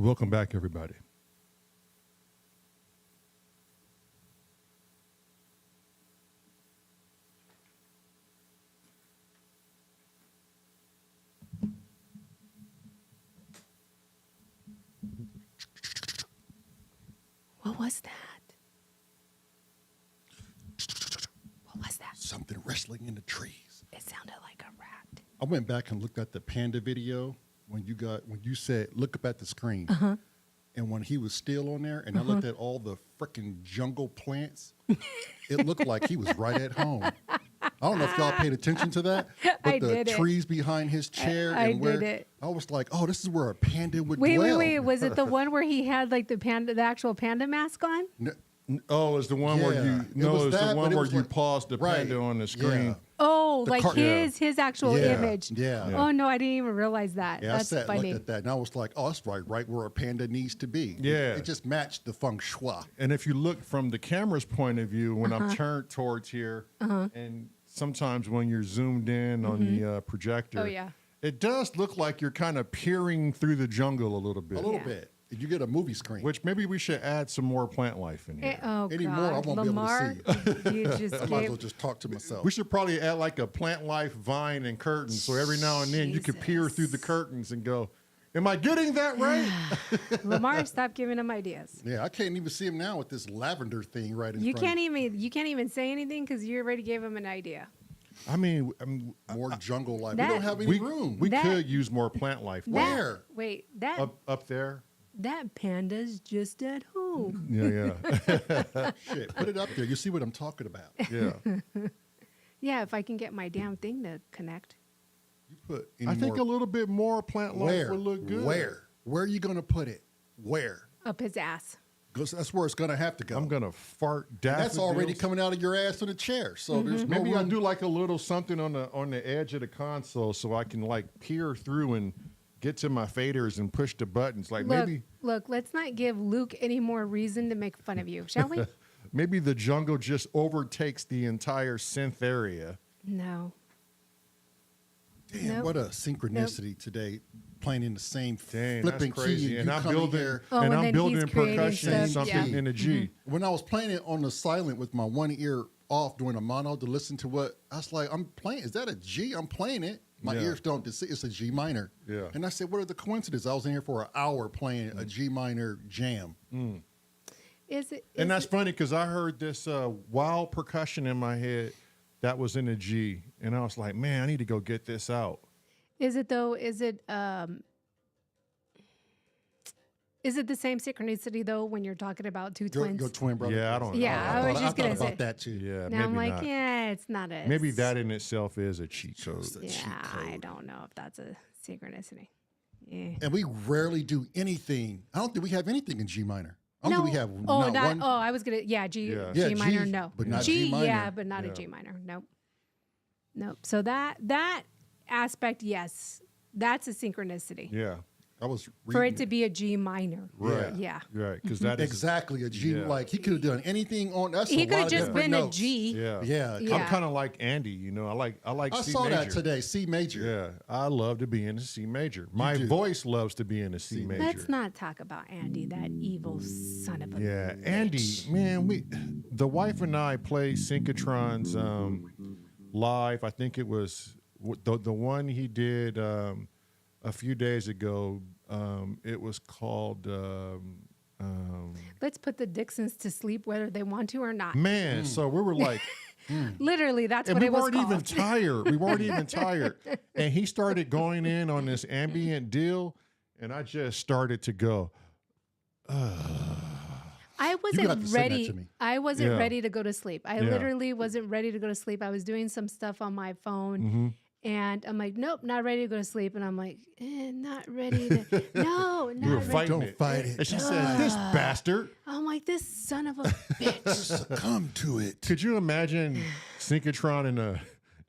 Welcome back, everybody. What was that? What was that? Something wrestling in the trees. It sounded like a rat. I went back and looked at the panda video when you said look up at the screen. And when he was still on there and I looked at all the freaking jungle plants, it looked like he was right at home. I don't know if y'all paid attention to that, but the trees behind his chair I and where did it. I was like, oh, this is where a panda would Wait, dwell. wait. Was it the one where he had like the actual panda mask on? Oh, it's the one where Yeah. you It no, was it's that, the but one it where was you like- pause the panda on the screen. Yeah. Oh, like Yeah. his actual Yeah. image. Yeah. Oh no, I didn't even realize that. Yeah, That's I sat and funny. looked at that, and I was like, "Oh, that's right where a panda needs to be." Yeah. it just matched the feng shui. And if you look from the camera's point of view, when I'm turned towards here, and sometimes when you're zoomed in on the projector, Oh, yeah. it does look like you're kind of peering through the jungle a little bit. A little Yeah. bit. You get a movie screen. Which maybe we should add some more plant life in here. Oh Anymore, I God, won't be able to Lamar, you just I might as well gave. just talk to myself. We should probably add like a plant life vine and curtains, so every now and then you could peer through the curtains and go, "Am I getting that right?" Lamar, stop giving him ideas. Yeah, I can't even see him now with this lavender thing right in You front. can't even say anything because you already gave him an idea. I mean, More jungle life. that- We don't have any we room. we That- could use more plant life. Where? Wait, that Up there? that panda's just at home. Yeah, Shit, put it up there. You see what I'm talking about. yeah. Yeah, if I can get my damn thing to connect. You put any I think more, a little bit more plant life where? would look good. Where are you going to put it? Where? Up his ass. 'Cause that's where it's going to have to go. I'm gonna fart And daffodils. that's already coming out of your ass on the chair. So there's no Maybe I room. do like a little something on the edge of the console so I can like peer through and get to my faders and push the buttons. Like Look, let's not give Luke any more reason to make fun of you, shall we? maybe the jungle just overtakes the entire synth area. No. Damn, Nope. what a synchronicity today. Playing in the same Dang, flipping that's crazy. key. And you I'm come in building here. Oh, and and I'm then building he's creating percussion stuff, something yeah. in a G. When I was playing it on the silent with my one ear off doing a mono to listen to what I was like, I'm playing. Is that a G? I'm playing it. My Yeah. ears don't. It's a G minor. Yeah. And I said, what are the coincidences? I was in here for an hour playing a G minor jam. Is it? And is that's it- funny because I heard this wild percussion in my head that was in a G, and I was like, man, I need to go get this out. Is it though? Is it the same synchronicity though when you're talking about two twins? Your twin brother. Yeah, I don't know. Yeah, I was just thought gonna about say- that too. Yeah, Now I'm maybe like, not. yeah, it's not a. Maybe that in itself is a cheat code. It's a cheat Yeah, I code. don't know if that's a synchronicity. Yeah. And we rarely do anything. I don't think we have anything in G minor. I don't think we have Oh, not not. one. Oh, I was gonna. Yeah, G. Yeah. Yeah, G minor. G, No, but not G. G minor. Yeah, but not Yeah. a G minor. Nope. Nope. So that aspect, yes, that's a synchronicity. Yeah, I was For reading it to be a G minor. right. Yeah. Right, because that is exactly a G. Yeah. Like he could have done anything on. That's He a could lot have of just different been notes. a G. Yeah. Yeah. Yeah. I'm kind of like Andy, you know. I like I C saw major. that today. C major. Yeah, I love to be in a C major. My do. voice loves to be in a C major. Let's not talk about Andy, that evil son of a. Yeah, bitch. Andy, man, the wife and I played Synchrotrons live. I think it was the one he did a few days ago. It was called Let's put the Dixons to sleep, whether they want to or not. man. So we were like, Literally, that's and what we it was weren't called. even tired. We weren't even tired, and he started going in on this ambient deal, and I just started to go. I have to wasn't send that ready. to me. I wasn't Yeah. ready to go to sleep. I Yeah. literally wasn't ready to go to sleep. I was doing some stuff on my phone. Mm-hmm. And I'm like, nope, not ready to go to sleep. And I'm like, not ready to. No, not You were ready. fighting Don't it. fight it. And she said, "This bastard." I'm like, this son of a bitch. Succumb to it. Could you imagine Synchrotron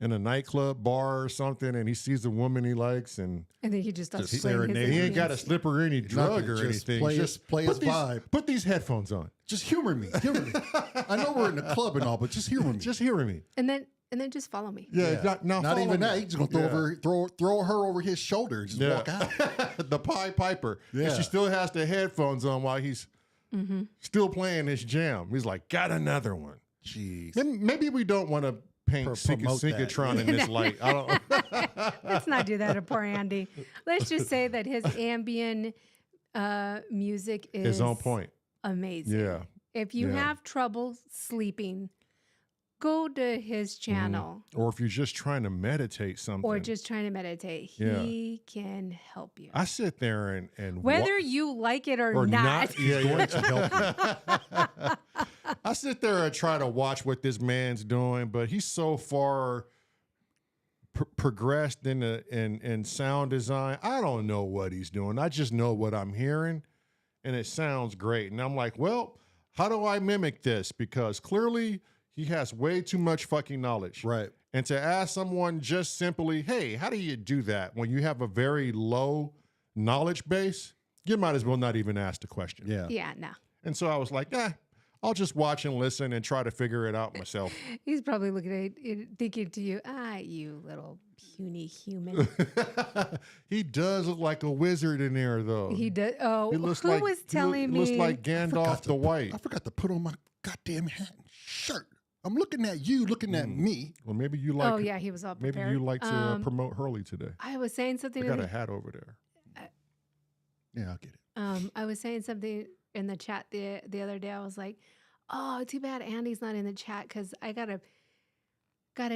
in a nightclub bar or something, and he sees a woman he likes, and And then he just starts Just playing his serenade. he ain't got to instruments. slip her any drug Nothing, or just anything. play his- play his put these- vibe. Put these headphones on. Just humor me. Humor me. I know we're in the club and all, but just humor me. Just hearing me. And then And then just follow me. Yeah, not Not even follow that. me. He's just gonna throw her over his shoulder and just walk out. The Pied Piper. Yeah. And she still has the headphones on while he's still playing his jam. He's like, got another one. Jeez. Maybe we don't want to paint Promote that. Synchrotron in this light. I don't. Let's not do that to poor Andy. Let's just say that his ambient music is on point. amazing. Yeah. If you Yeah. have trouble sleeping, go to his channel Or if you're just trying to meditate something. or just trying to meditate. Yeah. He can help you. I sit there and Whether you like it or, or not. Yeah, Going to help you. I sit there and try to watch what this man's doing, but he's so far progressed in sound design. I don't know what he's doing. I just know what I'm hearing, and it sounds great. And I'm like, well, how do I mimic this? Because clearly he has way too much fucking knowledge. Right. And to ask someone just simply, hey, how do you do that when you have a very low knowledge base? You might as well not even ask the question. Yeah. Yeah, no. And so I was like, I'll just watch and listen and try to figure it out myself. He's probably looking at it, thinking to you, you little puny human. He does look like a wizard in there, though. He does. Oh, He looks who like, was telling me? Looks like Gandalf the White. I forgot to put on my goddamn hat and shirt. I'm looking at you, looking at me. Well, maybe you like. Oh yeah, he was all Maybe prepared. you like to promote Hurley today. I was saying something. I got a hat over there. Yeah, I'll get it. I was saying something in the chat the other day. I was like, "Oh, too bad Andy's not in the chat because I gotta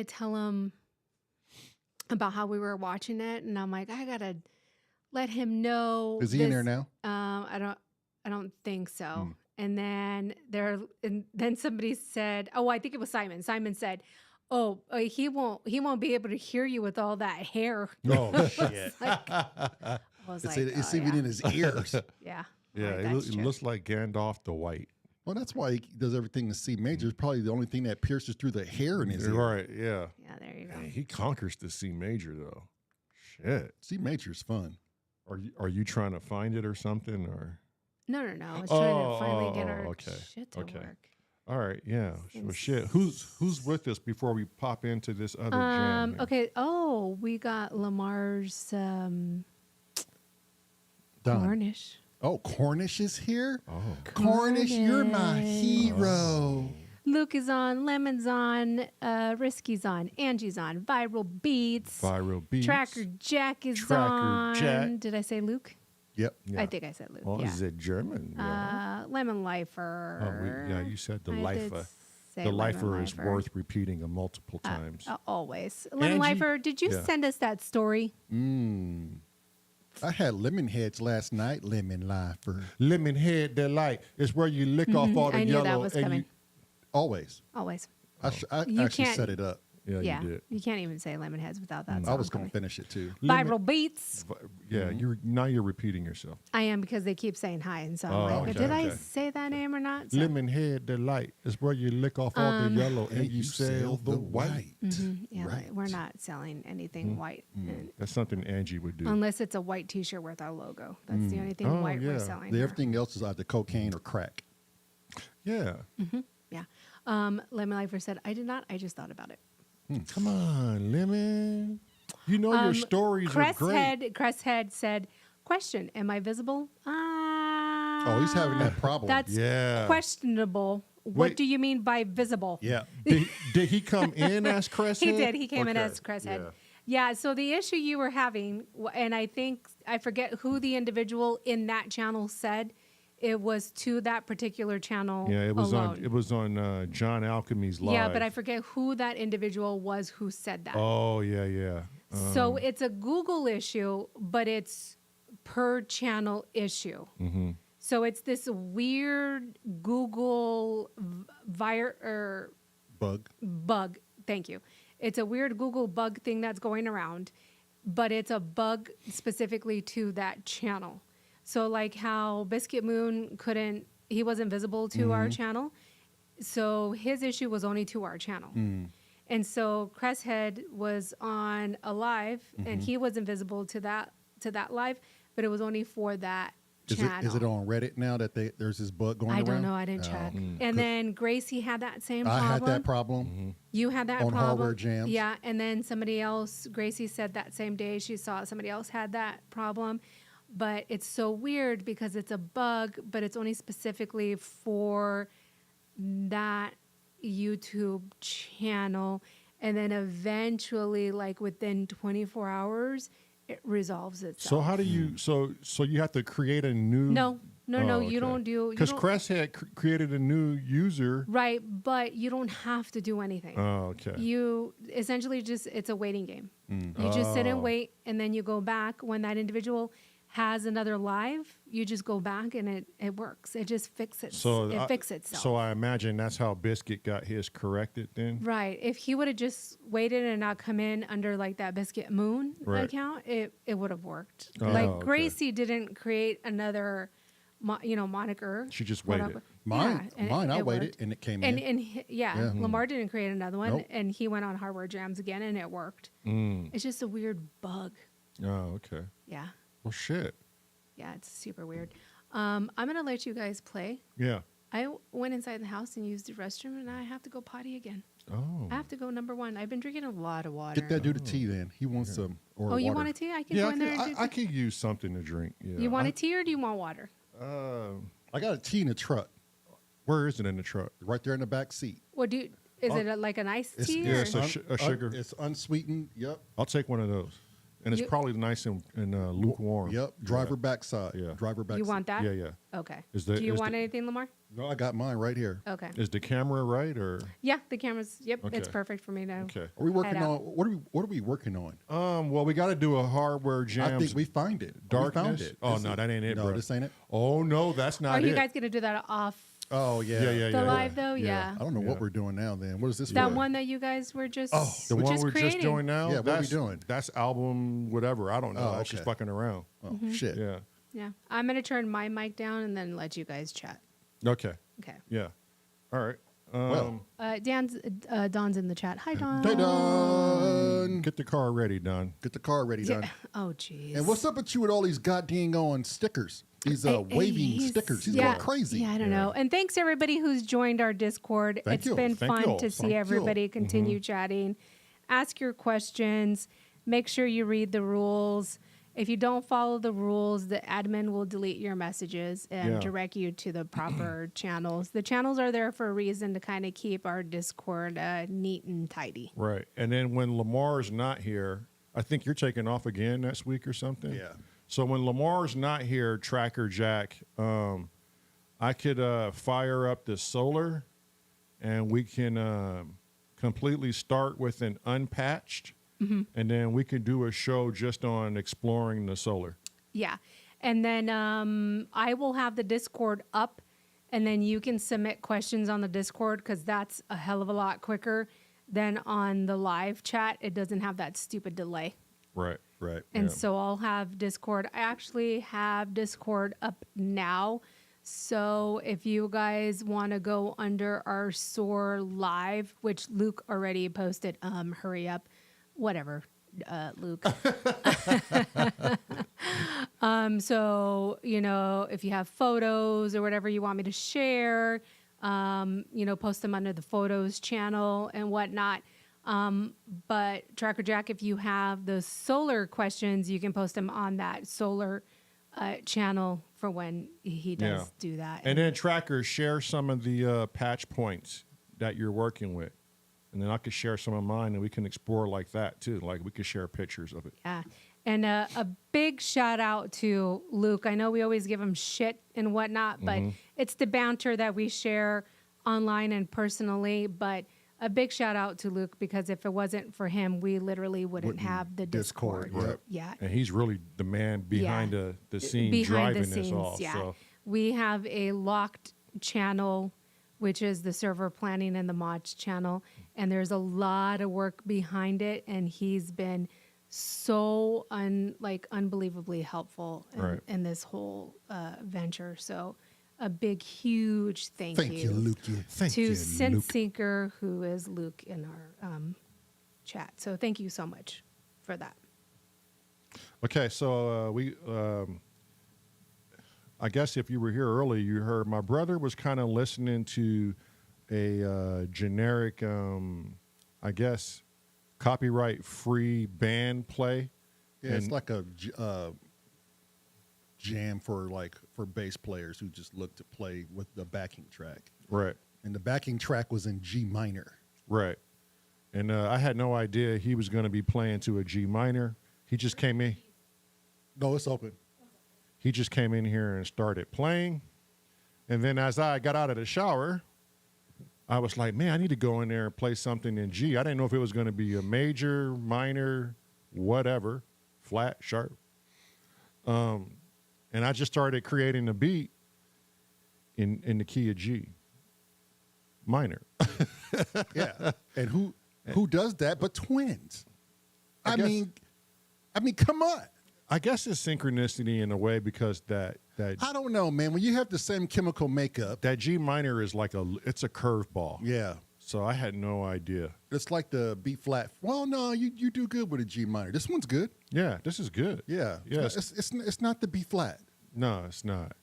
tell him about how we were watching it." And I'm like, I gotta let him know. Is he in there now? I don't think so. And then somebody said, "Oh, I think it was Simon." Simon said, "Oh, he won't be able to hear you with all that hair." Oh shit! I was like, It's "Oh, even yeah." in his ears. Yeah. Yeah, Right, it that's true. looks like Gandalf the White. Well, that's why he does everything to C major. It's probably the only thing that pierces through the hair in his ear. Right, yeah. Yeah, there you go. Man, he conquers the C major, though. Shit. C major is fun. Are you trying to find it or something? Or No. I was trying to finally get our okay, shit to okay. work. All right, yeah. Well, shit. Who's with us before we pop into this other jam? here? Okay. Oh, we got Lamar's Done. Cornish. Oh, Cornish is here? Oh. Cornish, you're my hero. Luke is on, Lemon's on, Risky's on, Angie's on, Viral Beats, Viral Beats. Tracker Jack is Tracker on. Jack. Did I say Luke? Yep. Yeah. I think I said Luke. Well, yeah. is it German? Yeah. Lemon Lifer. Yeah, you said the I did lifer. say The Lemon lifer is Lifer. worth repeating multiple times. Always. Lemon Angie? Lifer, did you Yeah. send us that story? I had lemon heads last night, lemon lifer. Lemon head delight is where you lick off all the I knew yellow. that was and coming. Always. Always. I You actually can't- set it up. Yeah. You did. You can't even say lemon heads without that. I was song going to coming. finish it too. Viral Beats. Yeah, you're repeating yourself. I am because they keep saying hi, and so I'm Oh, like, okay, did I okay. say that name or not? So, Lemon head delight is where you lick off all the yellow and you sell the white. yeah, Right. we're not selling anything white That's something Angie would do. unless it's a white T-shirt with our logo. That's the only thing Oh, white yeah. we're selling. Everything else is either cocaine or crack. Yeah. Yeah. Lemon Lifer said, I did not. I just thought about it. Come on, Lemon. You know your stories are great. Cresshead said, question, am I visible? Oh, he's having that problem. That's Yeah. questionable. Wait. What do you mean by visible? yeah. Did he come in as Cresshead? He did. He came in Okay. as Cresshead. Yeah. Yeah. So the issue you were having, and I forget who the individual in that channel said, it was to that particular channel. Yeah, it was alone. on John Alchemy's live. Yeah, but I forget who that individual was who said that. Oh yeah. So it's a Google issue, but it's per channel issue. Mm-hmm. So it's this weird Google Bug. Thank you. It's a weird Google bug thing that's going around, but it's a bug specifically to that channel. So like how Biscuit Moon he wasn't visible to our channel. So his issue was only to our channel. And so Cresshead was on a live and he was invisible to that live, but it was only for that channel. Is it on Reddit now that there's this bug going around? I don't know. I didn't check. And then Gracie had that same I problem. had that problem. You had that on problem. Hardware Jams. Yeah. And then somebody else, Gracie said that same day she saw somebody else had that problem. But it's so weird because it's a bug, but it's only specifically for that YouTube channel. And then eventually, like within 24 hours, it resolves itself. So how do you? So you have to create a new. No, Oh, you don't do. Because Crest had created a new user. Right, but you don't have to do anything. Oh, okay. You essentially it's a waiting game. You just sit and wait, and then you go back when that individual has another live. You just go back, and it works. It just fixes. It fixes itself. So I imagine that's how Biscuit got his corrected then. Right. If he would have just waited and not come in under like that Biscuit Moon Right. account, it would have worked. Oh, Like okay. Gracie didn't create another, moniker. She just quote waited. unquote. Mine, and I it waited worked. and it came And in. yeah, Lamar didn't create another one, Nope. and he went on Hardware Jams again, and it worked. It's just a weird bug. Oh, okay. Yeah, Well, shit. yeah, it's super weird. I'm gonna let you guys play. Yeah. I went inside the house and used the restroom, and I have to go potty again. Oh. I have to go number one. I've been drinking a lot of water. Get that dude a tea then. He wants some or Oh, water. you want a tea? I can Yeah, go in there and do I could use something to drink. Yeah. You want a tea or do you want water? I got a tea in the truck Where is it in the truck? right there in the back seat. What do you, is it like an iced tea? yeah, or- it's a sugar. It's unsweetened. Yep. I'll take one of those, and it's You- probably nice and lukewarm. Yep. Driver backside. Yeah. Driver backside. you want that? Yeah, yeah. Okay. Is the- do you is want the- anything, Lamar? No, I got mine right here. Okay. Is the camera right or? Yeah, the camera's. Yep, it's Okay. perfect for me now. Okay. Are we working Head out. on what are we working on? Well, we got to do a hardware jams. I think we find it. darkness. We found it. Oh This no, is- that ain't it, No, bro. this ain't it. Oh no, that's not Are it. you guys gonna do that off Oh yeah. the live though? Yeah. I don't know Yeah. what we're doing now. Then what is this? That for? one that you guys were just. The one just we're creating. just doing now. Yeah, what are we that's, doing? That's album whatever. I don't know. Oh, That's just okay. fucking around. Oh shit. Yeah. Yeah, I'm gonna turn my mic down and then let you guys chat. Okay. Okay. Yeah. All right. Well, Don's in the chat. Hi, Don. Hey Don, Get the car ready, Don. get the car ready, Don. Yeah. Oh, jeez. And what's up with you with all these goddamn on stickers? These waving He's- stickers. He's yeah, going crazy. Yeah, I don't know. And thanks everybody who's joined our Discord. Thank It's you. been Thank fun you. to see Thank you. everybody continue chatting. Ask your questions. Make sure you read the rules. If you don't follow the rules, the admin will delete your messages and Yeah. direct you to the proper channels. The channels are there for a reason to kind of keep our Discord neat and tidy. Right. And then when Lamar's not here, I think you're taking off again next week or something. Yeah. So when Lamar's not here, Tracker Jack, I could fire up the solar, and we can completely start with an unpatched, and then we can do a show just on exploring the solar. Yeah. And then I will have the Discord up, and then you can submit questions on the Discord because that's a hell of a lot quicker than on the live chat. It doesn't have that stupid delay. Right. Right. And Yeah. so I'll have Discord. I actually have Discord up now. So if you guys want to go under our S.O.R live, which Luke already posted, hurry up. Whatever, Luke. So, if you have photos or whatever you want me to share, post them under the photos channel and whatnot. But Tracker Jack, if you have the solar questions, you can post them on that solar channel for when he does Yeah. do that. And then Tracker, share some of the patch points that you're working with. And then I could share some of mine, and we can explore like that too. Like we could share pictures of it. Yeah. And a big shout out to Luke. I know we always give him shit and whatnot, but it's the banter that we share online and personally. But a big shout out to Luke because if it wasn't for him, we literally wouldn't have the Discord. Discord, Yeah. And he's really the man behind the scene Behind driving the this scenes, off. yeah. So We have a locked channel, which is the server planning and the mods channel. And there's a lot of work behind it. And he's been so unbelievably helpful Right. in this whole venture. So a big, huge thank you, Lukey. Thank to you, Synth Luke. Sinker, who is Luke in our chat. So thank you so much for that. okay, so I guess if you were here earlier, you heard my brother was kind of listening to a generic, I guess, copyright-free band play. Yeah, it's like a jam for bass players who just look to play with the backing track. Right. And the backing track was in G minor. Right. And I had no idea he was going to be playing to a G minor. He just came in. No, it's open. He just came in here and started playing. And then as I got out of the shower, I was like, man, I need to go in there and play something in G. I didn't know if it was going to be a major, minor, whatever, flat, sharp. And I just started creating a beat in the key of G minor. Yeah. And who does that but twins? I mean, come on. I guess it's synchronicity in a way because that I don't know, man. When you have the same chemical makeup, that G minor is like it's a curveball. yeah, So I had no idea. it's like the B flat. Well, no, you do good with a G minor. This one's good. Yeah, this is good. Yeah, Yes. It's not the B flat. No, it's not.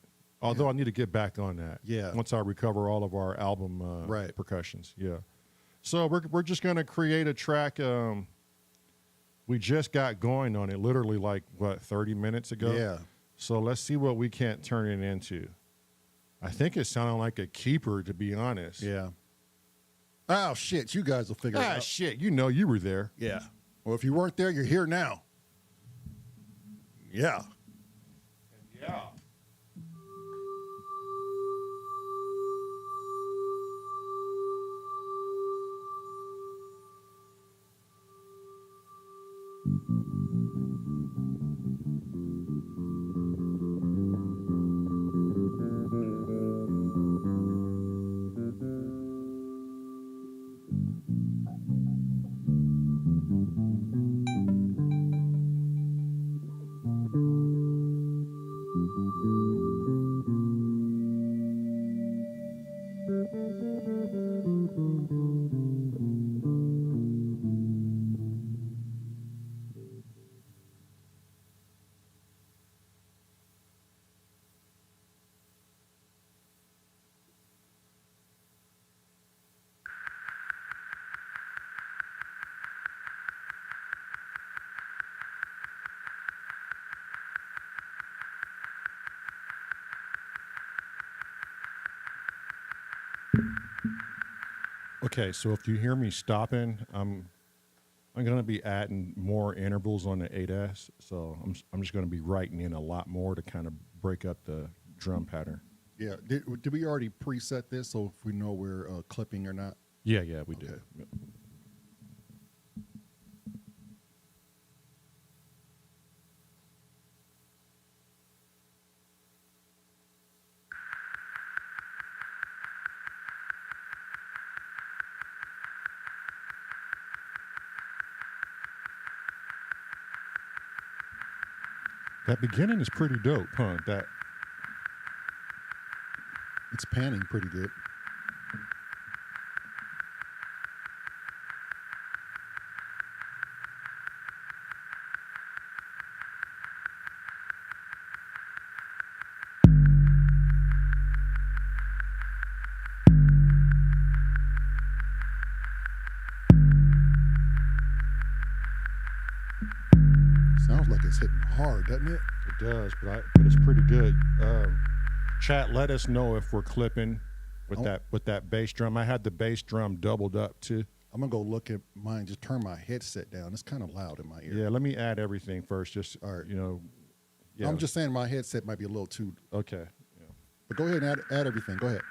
Although I need to get back on that. Yeah. Once I recover all of our album Right. percussions. Yeah. So we're just gonna create a track. We just got going on it literally like 30 minutes ago. Yeah. So let's see what we can't turn it into. I think it sounded like a keeper, to be honest. Yeah. Oh shit! You guys will figure it out. Shit, you know you were there. Yeah. Well, if you weren't there, you're here now. Yeah. Yeah. Okay, so if you hear me stopping, I'm going to be adding more intervals on the 8S. So I'm just going to be writing in a lot more to kind of break up the drum pattern. Yeah. Did we already preset this so if we know we're clipping or not? Yeah, we Okay. did. Yeah. That beginning is pretty dope, huh? It's panning pretty good. Sounds like it's hitting hard, doesn't it? It does, but it's pretty good. Chat, let us know if we're clipping with that bass drum. I had the bass drum doubled up too. I'm gonna go look at mine. Just turn my headset down. It's kind of loud in my ear. Yeah, let me add everything first. Just All right. Yeah. I'm just saying my headset might be a little too. Okay. Yeah. But go ahead and add everything. Go ahead.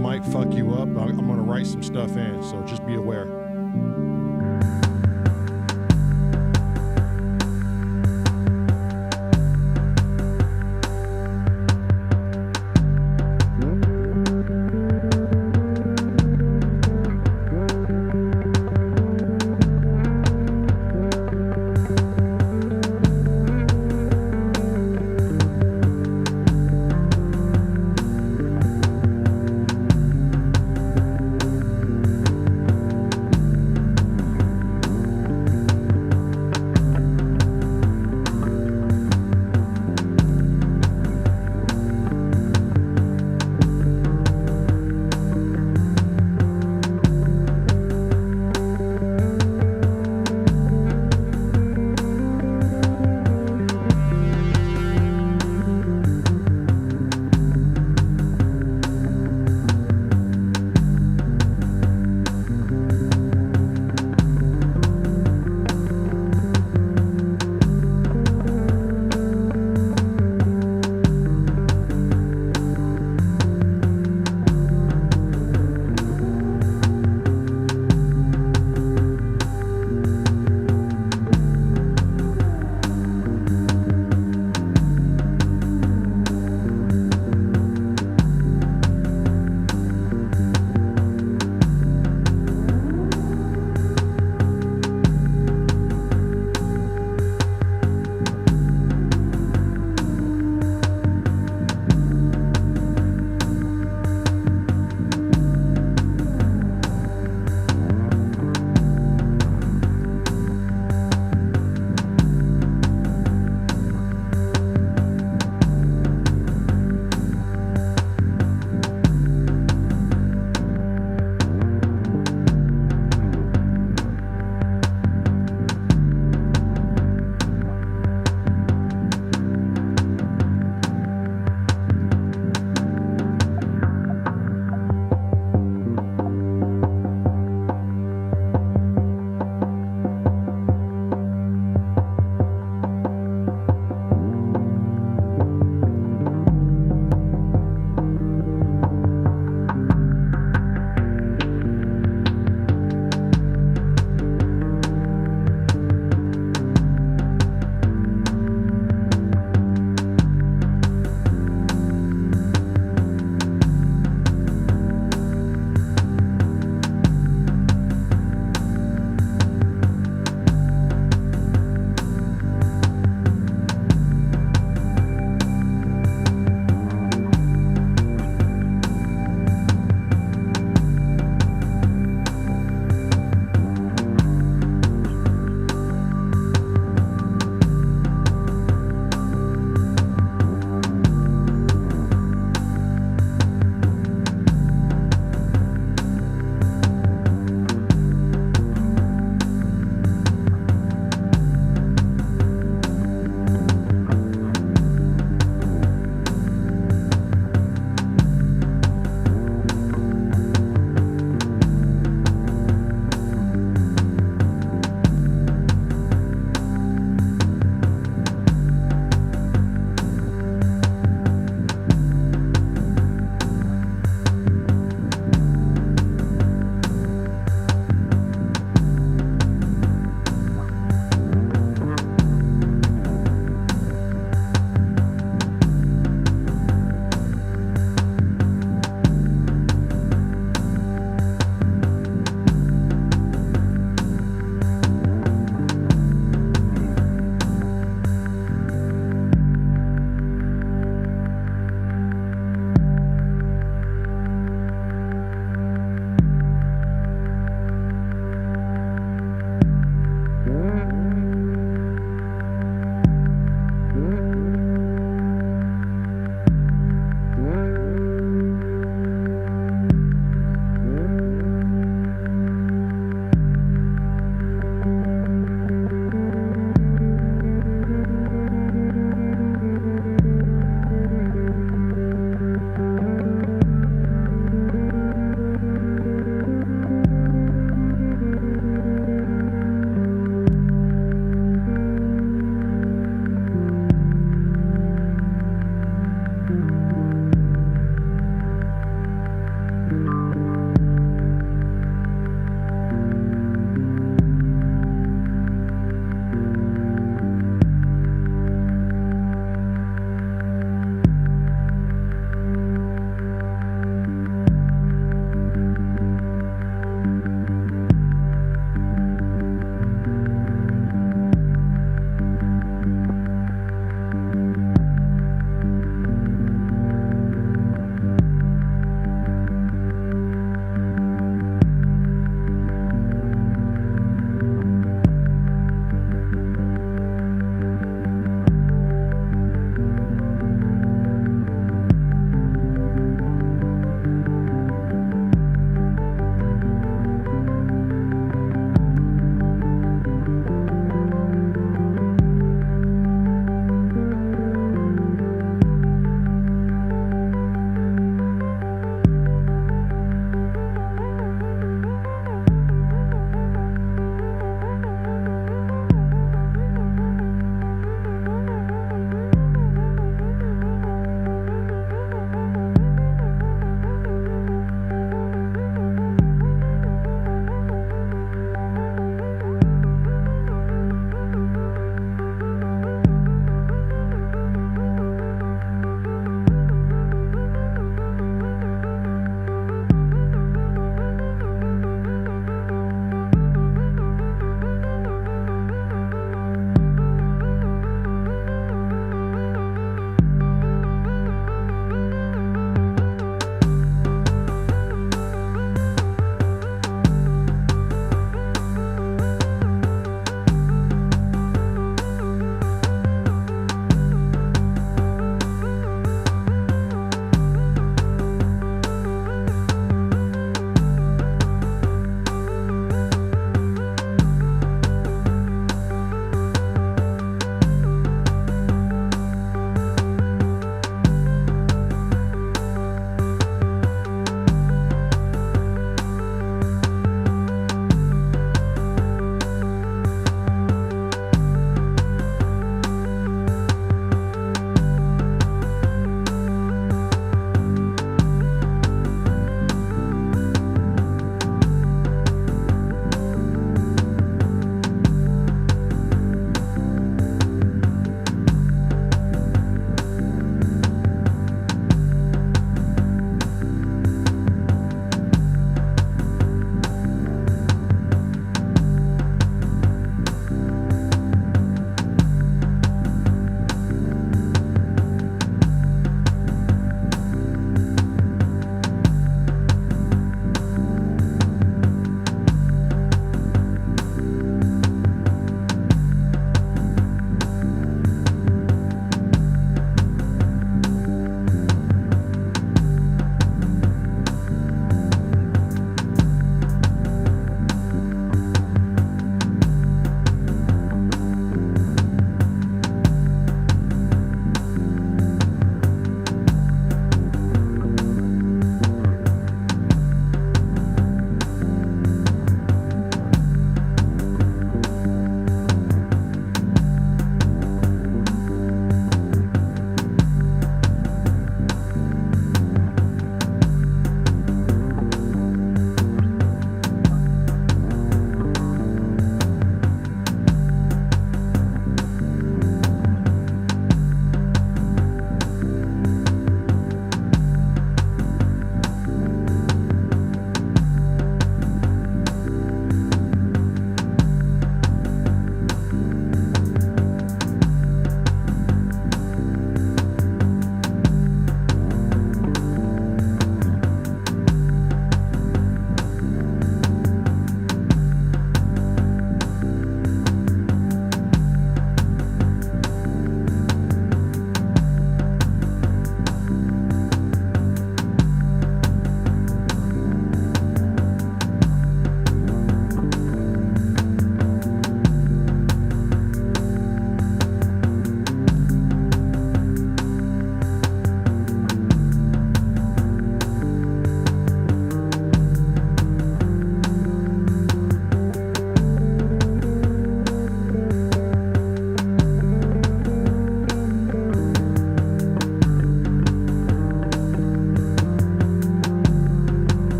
might fuck you up. I'm going to write some stuff in, so just be aware.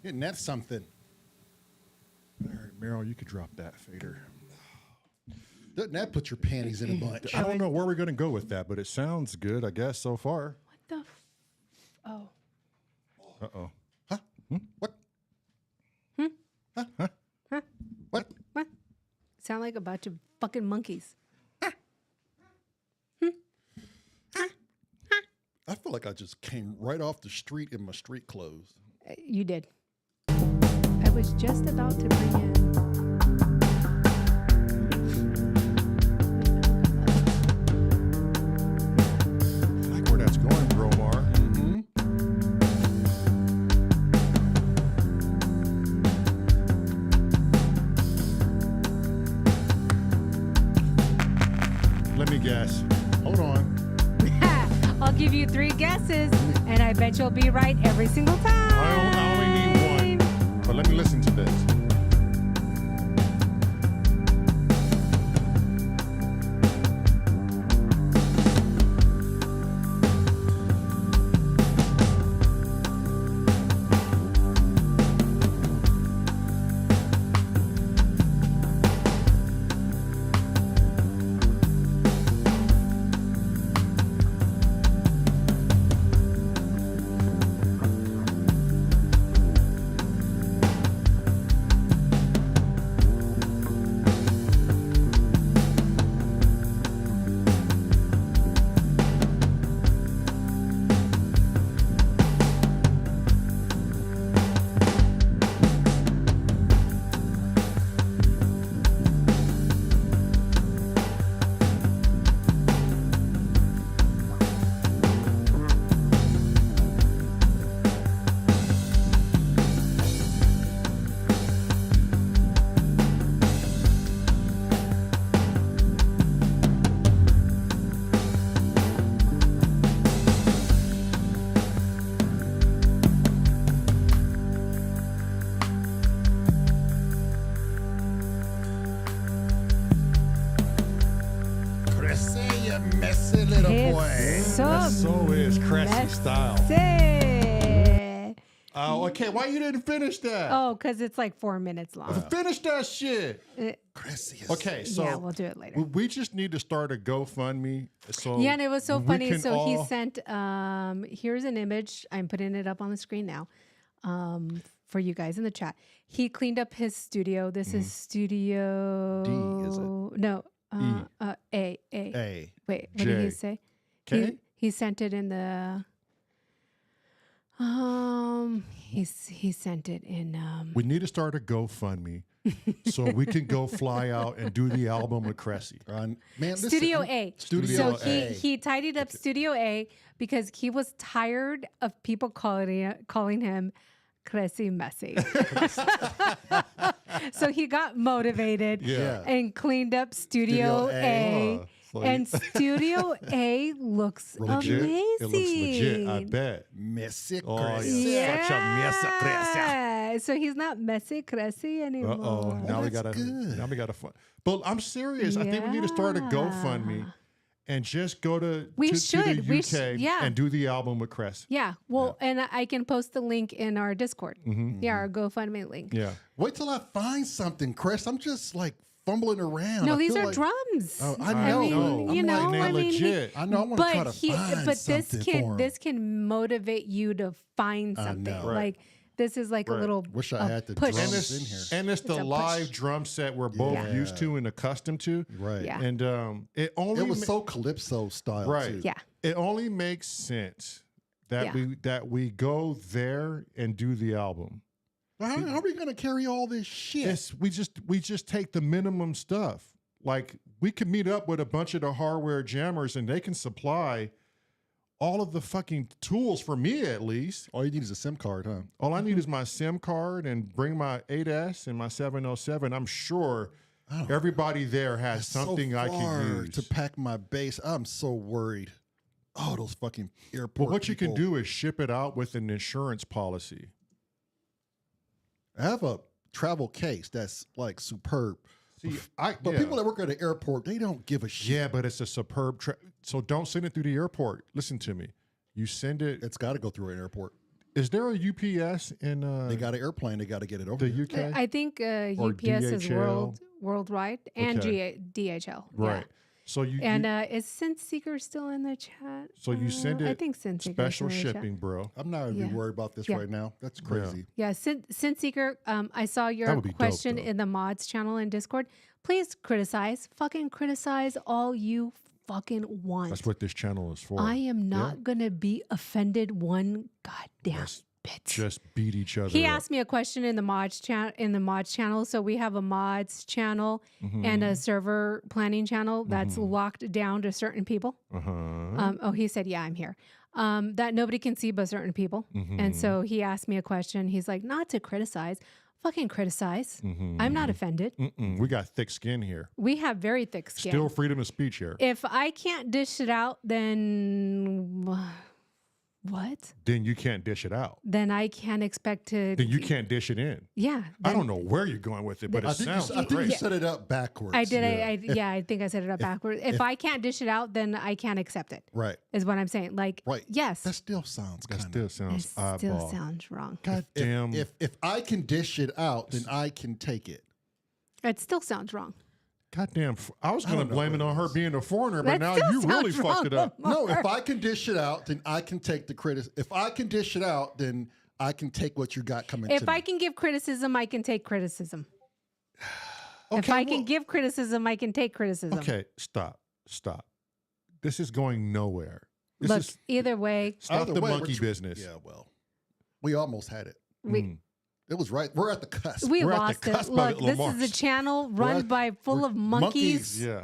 Isn't that something? All right, Meryl, you could drop that fader. Doesn't that put your panties in a bunch? I don't know where we're going to go with that, but it sounds good, I guess, so far. What the? Oh. Uh-oh. Huh? What? Huh? What? What? Sound like a bunch of fucking monkeys. I feel like I just came right off the street in my street clothes. You did. I was just about to bring in. I like where that's going, Bromar. Let me guess. Hold on. I'll give you 3 guesses, and I bet you'll be right every single time. I only need one, but let me listen to this. Messy little boy. That so is Cressy style. Messy. Oh, okay. Why you didn't finish that? Oh, because it's like 4 minutes long. Finish that shit. Cressy is Okay, so yeah, we'll do it later. we just need to start a GoFundMe. So Yeah, and it was so we funny. can So he all- sent, here's an image. I'm putting it up on the screen now for you guys in the chat. He cleaned up his studio. This is studio. D, is it? No. A. A. Wait, what did he J. say? K? He sent it in the. He sent it in. We need to start a GoFundMe so we can go fly out and do the album with Cressy. Man, listen, Studio A. Studio so A. he tidied up Studio A because he was tired of people calling him Cressy Messy. So he got motivated Yeah. and cleaned up Studio Studio A. Oh, so And Studio A looks legit. amazing. It looks legit, I bet. Messy Oh, Cressy. yeah. Such a messy Cressy. Yeah. So he's not Messy Cressy anymore. Uh-oh. Now we that's gotta good. now we gotta fun. But I'm serious. I think we need to start a Yeah. GoFundMe and just go to We to should. the We UK yeah. and do the album with Cressy. Yeah. Well, and I can post the link in our Discord. Yeah, our GoFundMe link. Yeah. Wait till I find something, Chris. I'm just like fumbling around. No, I these feel are like- drums. Oh, I know. mean, you I'm know, like, they're I mean, legit. I know. I want to try to find but something this for can him. this can motivate you to find something. know. Right. Like this is like a Right. little Wish I had the push. drums And it's in here. and it's the It's a live push. drum set we're both Yeah. used to and accustomed to. Right. Yeah. And it only It was ma- so calypso style. Right. Too. Yeah. It only makes sense that Yeah. we go there and do the album. How are we going to carry all this shit? Yes, we just take the minimum stuff. Like we could meet up with a bunch of the hardware jammers and they can supply all of the fucking tools for me at least. All you need is a SIM card, huh? All I need is my SIM card and bring my 8S and my 707. I'm sure everybody there has something so I far can use. to pack my base. I'm so worried. Oh, those fucking airport. But what you can people. do is ship it out with an insurance policy. I have a travel case that's like superb. See, But yeah. people that work at an airport, they don't give a shit. Yeah, but it's a superb. So don't send it through the airport. Listen to me. You send it. It's got to go through an airport. Is there a UPS in They got an airplane. They got to get it over the there. UK? I think Or UPS is DHL? worldwide and Okay. DHL. Right. Yeah. So you And is SendSeeker still in the chat? so you send it I think SendSeeker special is in the chat. shipping, bro. I'm not even Yeah. worried about this Yeah. right now. That's crazy. Yeah, SendSeeker. I saw That your would be dope, question though. in the mods channel in Discord. Please criticize, fucking criticize all you fucking want. That's what this channel is for. I am not gonna be offended one goddamn Let's bit. just beat each other. He up. asked me a question in the mods channel. So we have a mods channel and a server planning channel that's locked down to certain people. He said, "Yeah, I'm here." That nobody can see but certain people. And so he asked me a question. He's like, "Not to criticize, fucking criticize. I'm not offended. We got thick skin here. We have very thick skin. Still freedom of speech here. If I can't dish it out, then what? Then you can't dish it out. Then I can't expect to. Then you can't dish it in. Yeah. I then- don't know where you're going with it, but it I think, sounds I think great. you set it up backwards. I did. I think I set it up backwards. If if- I can't dish it out, then I can't accept it. Right. Is what I'm saying. Like, Right. yes, That still sounds That kind still of. it sounds still oddball. sounds wrong. God damn. If I can dish it out, then I can take it. It still sounds wrong. Goddamn. I was going to don't know blame what it it on her is. being a foreigner, but That now still you really sounds fucked it wrong, up. No, if I can dish it out, then I can take the credit. If I can dish it out, then I can take what you got coming to If I me. can give criticism, I can take criticism. If Okay, I can well- give criticism, I can take criticism. Okay, stop. This is going nowhere. This Look, is either way, stop Either the way, monkey we're business. Yeah, well, we almost had it. we It was right. We're at the cusp. we We're at the lost it. cusp of Look, it, this is Lamar's. a channel run at- by full we're of monkeys. monkeys. Yeah.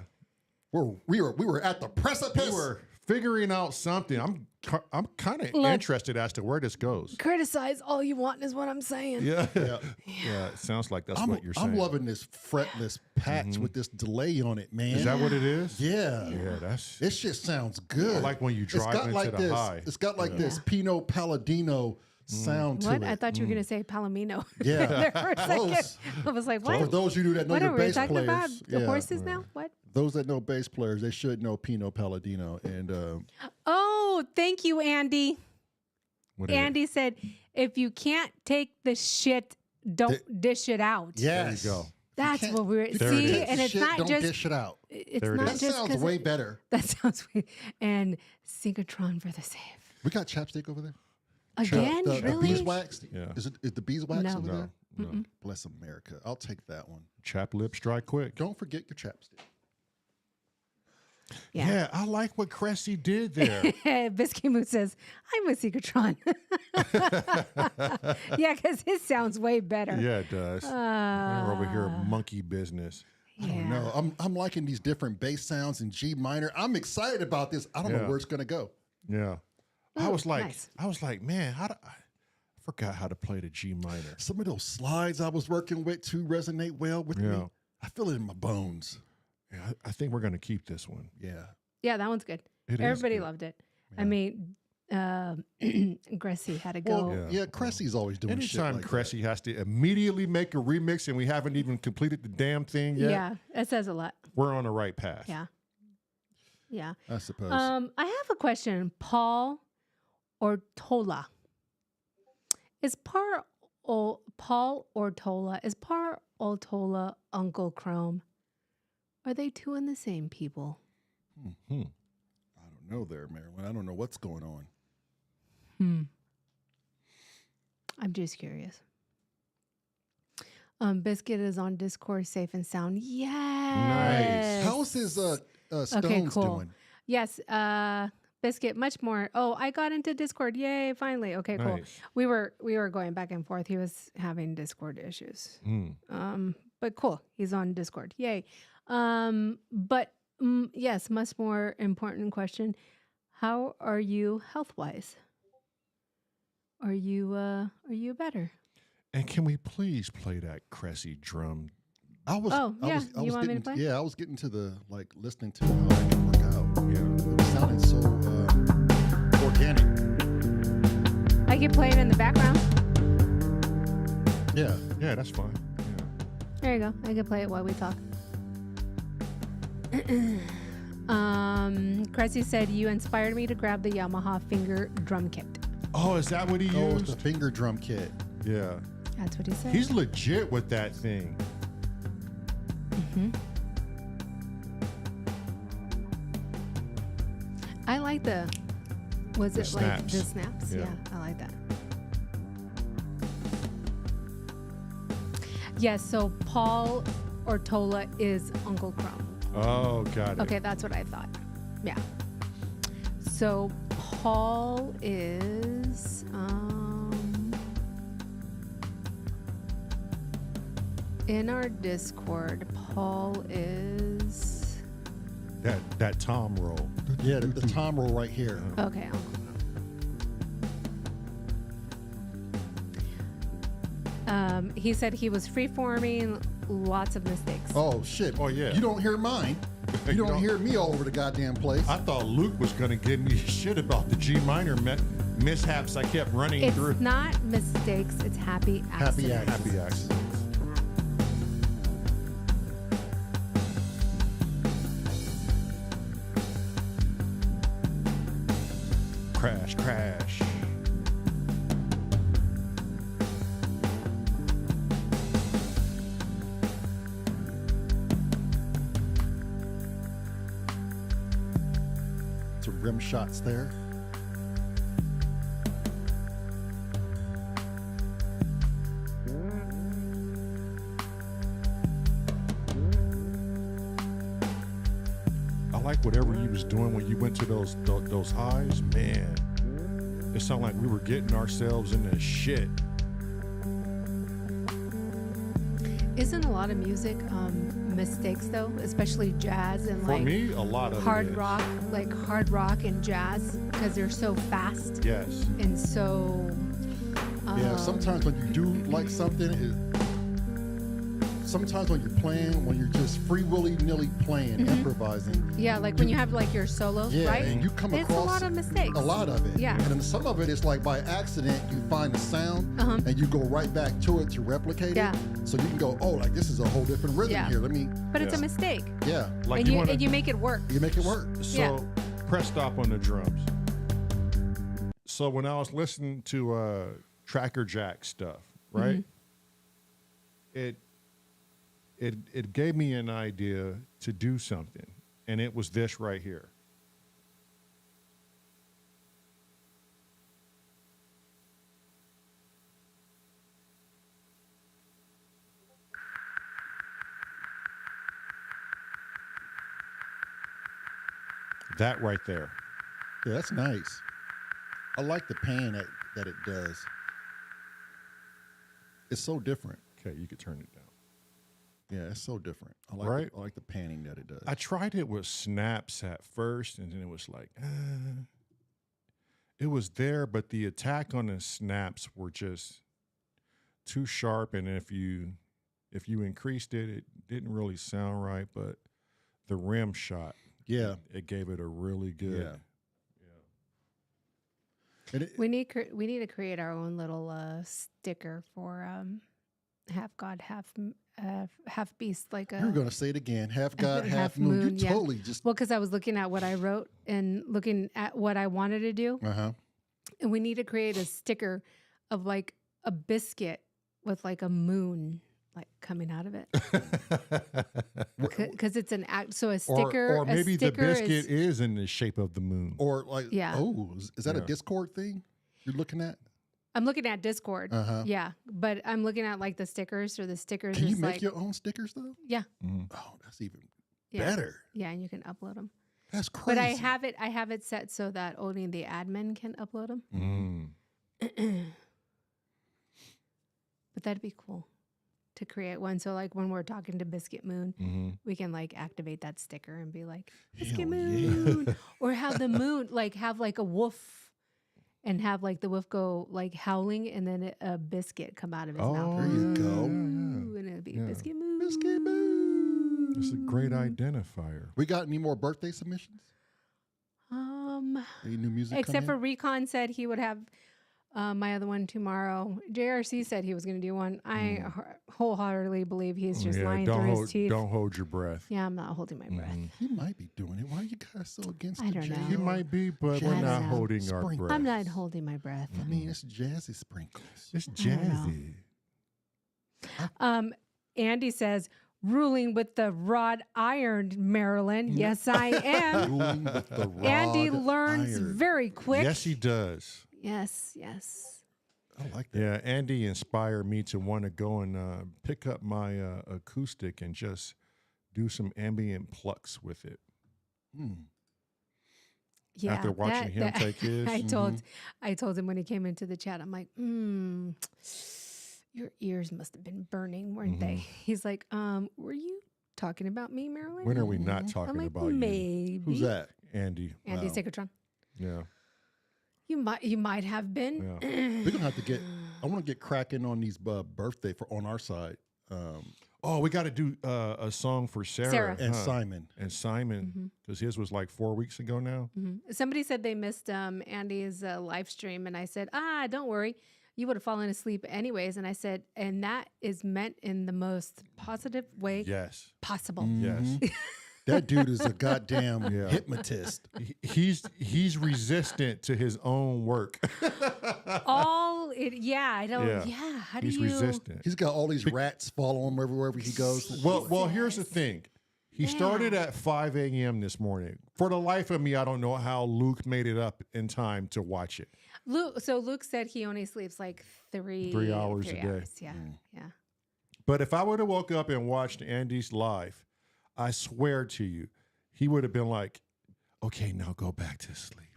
We were at the precipice. We were figuring out something. I'm kind of Look. interested as to where this goes. Criticize all you want is what I'm saying. Yeah. Yeah. Yeah. It sounds like that's I'm, what you're saying. I'm loving this fretless patch with this delay on it, man. Is that what it is? Yeah. Yeah, that's This shit sounds good. I like when you drive it's got into like the this, high. It's got like this Pinot Palladino sound What? to I it. thought you were gonna say Palomino. Yeah. There for a second. Close. I was like, For what? those of you that know What your are we bass talking players, about? The yeah. horses now? What? Those that know bass players, they should know Pinot Palladino. And Oh, thank you, Andy. what it is. Andy said, if you can't take the shit, don't dish it out. yes, There you go. That's can't- what we're you There it see, is. take and the it's shit, not don't just dish it out. it's There it not is. That just sounds 'cause way better. that sounds weird. And synchrotron for the save. We got chapstick over there. Again, the really? beeswax. Yeah. Is the beeswax No. over No. there? No. Bless America. I'll take that one. Chap lip strike quick. Don't forget your chapstick. Yeah. I like what Cressy did there. Biscuit Moon says, I'm a synchrotron. Yeah, because his sounds way better. Yeah, it does. We're over here monkey business. Yeah. No, I'm liking these different bass sounds in G minor. I'm excited about this. I don't know Yeah. where it's gonna go. Yeah. I Ooh, was like, nice. Man, I forgot how to play the G minor. Some of those slides I was working with too resonate well with Yeah. me. I feel it in my bones. Yeah, I think we're gonna keep this one. Yeah. Yeah, that one's good. It is Everybody good. loved it. I mean, Gracie had to Well, go. yeah, Cressy's always doing shit Anytime like Cressy has to immediately make a remix and we haven't even completed the damn thing yet, Yeah, that says a lot. we're on the right path. Yeah. Yeah. that. I suppose. I have a question. Paul Ortola. Is Paul Ortola, is Paul Ortola Uncle Chrome? Are they two and the same people? I don't know there, Marilyn. I don't know what's going on. I'm just curious. Biscuit is on Discord, safe and sound. Yes. How's his Stones Okay, cool. doing? Yes. Biscuit, much more. Oh, I got into Discord. Yay, finally. Okay, cool. Nice. We were going back and forth. He was having Discord issues. But cool. He's on Discord. Yay. Yes, much more important question. How are you health-wise? Are you better? And can we please play that Cressy drum? I was. Oh, I yeah. was, I You was want me getting to play? Yeah, I was getting to the listening to how I can work out. Yeah. It was sounding so organic. I can play it in the background. Yeah. Yeah, that's fine. Yeah. There you go. I can play it while we talk. Cressy said, you inspired me to grab the Yamaha finger drum kit. Oh, is that what he Oh, it's the used? finger drum kit. Yeah. That's what he said. He's legit with that thing. I like the. Was The it like snaps. the snaps? Yeah. Yeah, I like that. Yes. So Paul Ortola is Uncle Chrome. Oh, got it. Okay, that's what I thought. Yeah. So Paul is in our Discord. Paul is That tom roll. Yeah, the tom roll right here. okay. Uncle Chrome. He said he was freeforming, lots of mistakes. Oh shit. Oh, yeah. You don't hear mine. You don't hear me all over the goddamn place. I thought Luke was going to give me shit about the G minor mishaps I kept running It's through. not mistakes, it's happy accidents. Happy accidents. Happy accidents. Crash, crash. Some rim shots there. I like whatever you was doing when you went to those highs, man. It sounded like we were getting ourselves into shit. Isn't a lot of music mistakes though, especially jazz and For like me, a lot of hard it is. rock, like hard rock and jazz, because they're so fast Yes. and so. Yeah, sometimes when you do like something, sometimes when you're playing, when you're just free willy nilly playing, improvising. Yeah, like when you have like your solos, Yeah, right? and you come it's across a lot of mistakes. A lot of it. Yeah. And then some of it is like by accident you find the sound and you go right back to it to replicate Yeah. it. So you can go, oh, like this is a whole different rhythm Yeah. here. Let me, But it's a Yeah. mistake, yeah. Like and you you want and you make it work. You make it work. So Yeah. press stop on the drums. So when I was listening to Tracker Jack stuff, right? It gave me an idea to do something, and it was this right here. That right there. Yeah, that's nice. I like the pan that it does. It's so different. Okay, you could turn it down. Yeah, it's so different. I like Right. I like the panning that it does. I tried it with snaps at first, and then it was like, it was there, but the attack on the snaps were just too sharp, and if you increased it, it didn't really sound right. But the rim shot, yeah. it gave it a really good. Yeah. And it, We need to create our own little sticker for half god, half beast, like you're a. gonna say it again. Half God, half Half moon. moon, You yeah. totally just Well, because I was looking at what I wrote and looking at what I wanted to do, uh-huh. and we need to create a sticker of like a biscuit with like a moon like coming out of it, because it's an act. So a sticker, or maybe a the sticker biscuit is in the shape of the moon. Or like Yeah. oh, is that a Yeah. Discord thing you're looking at? I'm looking at Discord. Uh-huh. Yeah, but I'm looking at like the stickers or the stickers. Can you is make like, your own stickers though? Yeah, Oh, that's even yeah, better. yeah, and you can upload them. That's crazy. But I have it set so that only the admin can upload them. But that'd be cool to create one. So like when we're talking to Biscuit Moon, we can like activate that sticker and be like Biscuit Hell Moon, or have the moon like have like a woof. And have like the wolf go like howling, and then a biscuit come out of his mouth. there you go. Ooh, and it'll be Biscuit Moon. Biscuit moon. It's a great identifier. We got any more birthday submissions? Any new music? Except for come Recon said he would have my other one tomorrow. JRC said he was going to do one. I wholeheartedly believe he's just lying through his teeth. Don't hold your breath. Yeah, I'm not holding my breath. He might be doing it. Why are you guys so against I the don't know. jazz? He might be, but we're I not don't know. holding our Sprinkle. breath. I'm not holding my breath. I mean, it's jazzy sprinkles. It's don't know. jazzy. Andy says, ruling with the rod iron, Marilyn. Yes, I am. Ruling with the rod Andy learns iron. very quick. Yes, he does. Yes, yes. I like that. Yeah, Andy inspired me to want to go and pick up my acoustic and just do some ambient plucks with it. Yeah, After watching him take his. I told him when he came into the chat, I'm like, your ears must have been burning, weren't they? He's like, were you talking about me, Marilyn? When are we not I'm talking like, about you? maybe. Who's that? Andy. Andy Wow. Synchrotron. Yeah. You might have been. Yeah. We're gonna have to get. I want to get cracking on these birthday for on our side. Oh, we got to do a song for Sarah. And Simon. And Simon, because his was like 4 weeks ago now. Somebody said they missed Andy's live stream, and I said, don't worry. You would have fallen asleep anyways. And I said, and that is meant in the most positive way Yes. possible. Yes. That dude is a goddamn hypnotist. He's resistant to his own work. I don't, Yeah. how do He's you? resistant. He's got all these rats follow him wherever he goes. Well, here's the thing. He started at 5 a.m. this morning. For the life of me, I don't know how Luke made it up in time to watch it. Luke said he only sleeps like 3 hours a day. hours. Yeah, yeah. But if I would have woke up and watched Andy's live, I swear to you, he would have been like, okay, now go back to sleep.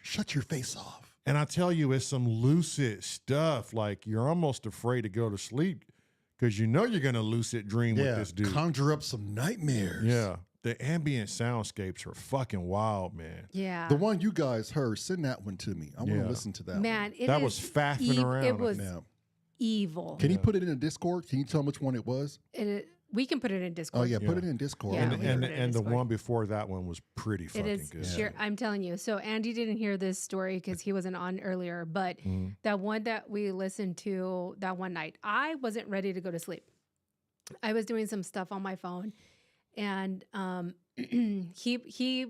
Shut your face off. And I tell you, it's some lucid stuff. Like you're almost afraid to go to sleep because you know you're going to lucid dream with this dude. Conjure up some nightmares. Yeah. The ambient soundscapes are fucking wild, man. Yeah. The one you guys heard, send that one to me. I want Yeah. to listen to that. Man, That was faffing around. It was Now, evil. can you put it in a Discord? Can you tell me which one it was? We can put it in Discord. Oh yeah, put it in Discord. Yeah, I wanna we hear can it. put it in And the Discord. one before that one was pretty It fucking is good. sure. I'm telling you. So Andy didn't hear this story because he wasn't on earlier. But that one that we listened to that one night, I wasn't ready to go to sleep. I was doing some stuff on my phone, and he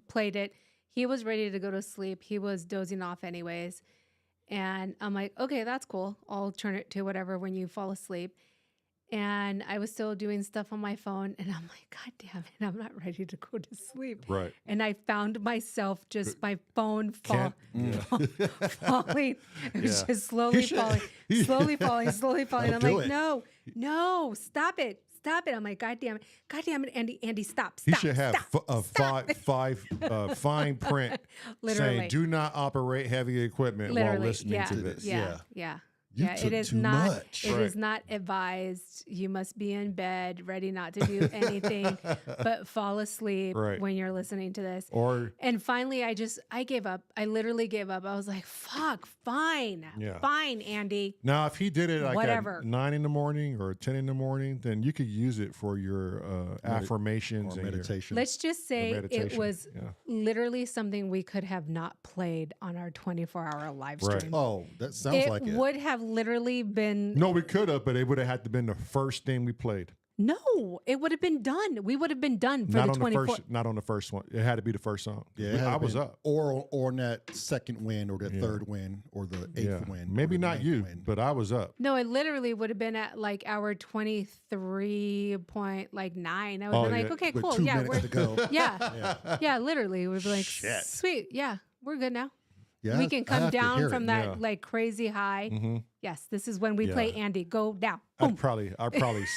played it. He was ready to go to sleep. He was dozing off anyways, and I'm like, okay, that's cool. I'll turn it to whatever when you fall asleep. And I was still doing stuff on my phone, and I'm like, God damn it, I'm not ready to go to sleep. Right. And I found myself just my phone falling. It was Yeah. just slowly falling, slowly falling, slowly falling. I'm do like, it. no, stop it. I'm like, God damn it, Andy, stop. He should have fine print Literally. saying, "Do not operate heavy equipment while listening to this." Yeah. You Yeah, took it is too not. much. It is Right. not advised. You must be in bed, ready not to do anything but fall asleep Right. when you're listening to this. Or And finally, I gave up. I literally gave up. I was like, "Fuck, fine, Yeah. fine, Andy." now, if he did it like Whatever. at 9 in the morning or 10 in the morning, then you could use it for your affirmations Or and your- meditation. Let's just say it meditation, was yeah. literally something we could have not played on our 24-hour live Right. stream. Oh, that sounds It like it. would have literally been No, we could have, but it would have had to been the first thing we played. no. It would have been done. We would have been done for Not the on 24. the first. Not on the first one. It had to be the first song. Yeah, it had I to was been- up. Or on that second win, or that third win, or the eighth Yeah, win. or maybe the not ninth you, win. but I was up. No, it literally would have been at like hour 23.9. I would Oh, have been like, yeah. okay, With cool. 2 Yeah, minutes to go. yeah, literally. We'd be like, Shit. sweet. Yeah, we're good now. Yeah, We can I come have to down hear from it. that Yeah. like crazy high. Yes, this is when we Yeah. play Andy. Go down. I'd probably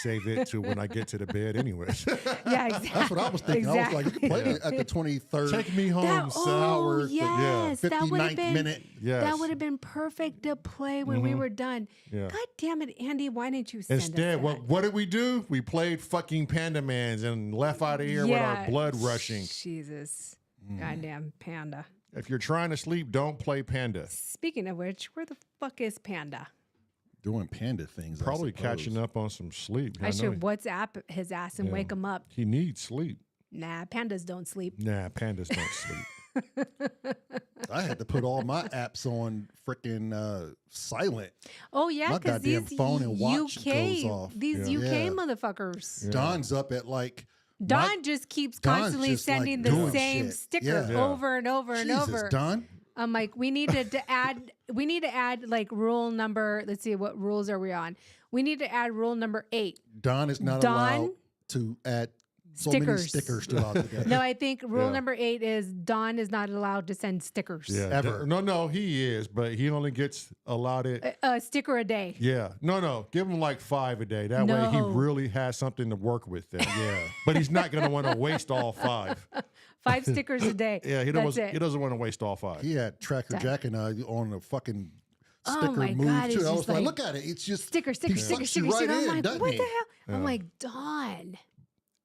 save it to when I get to the bed, anyways. Yeah, exactly. That's what I was thinking. I was like, you can play it at the 23rd. Take me home, son. oh, the- yes, that would have 59th been minute. Yes. that would have been perfect to play when we were done. Yeah. God damn it, Andy! Why didn't you send Instead, us that? what did we do? We played fucking Panda Mans and left out of here with our blood rushing. Jesus, goddamn Panda. If you're trying to sleep, don't play Panda. Speaking of which, where the fuck is Panda? Doing panda things. Probably catching up on some sleep. I know should WhatsApp his ass and wake him up. He needs sleep. Nah, pandas don't sleep. Nah, pandas don't sleep. I had to put all my apps on freaking silent. Oh yeah, My because goddamn these phone and watch UK, goes off. these Yeah. UK Yeah. motherfuckers. Don's up at like Don just keeps Don's constantly just, like, sending the doing same shit. sticker Yeah. over and over and Jesus, over. Don. I'm like, we need to add. We need to add like rule number. Let's see, what rules are we on? We need to add rule number 8. Don is not Don? allowed to add so many Stickers. stickers throughout the day. No, I think rule Yeah. number 8 is Don is not allowed to send stickers. Yeah, Ever. no, he is, but he only gets allowed it. A sticker a day. Yeah, no, give him like 5 a day. That way he No. really has something to work with. Then. Yeah, but he's not going to want to waste all 5. 5 stickers a day. Yeah, he That's doesn't. it. He doesn't want to waste all 5. He had Tracker Jack and I on a fucking Oh sticker my move God, too. it's I was just like, like look at it. It's just Sticker, sticker, he sticker, sucks sticker, you right sticker. I'm in, like, doesn't what he? the hell? I'm like, Don.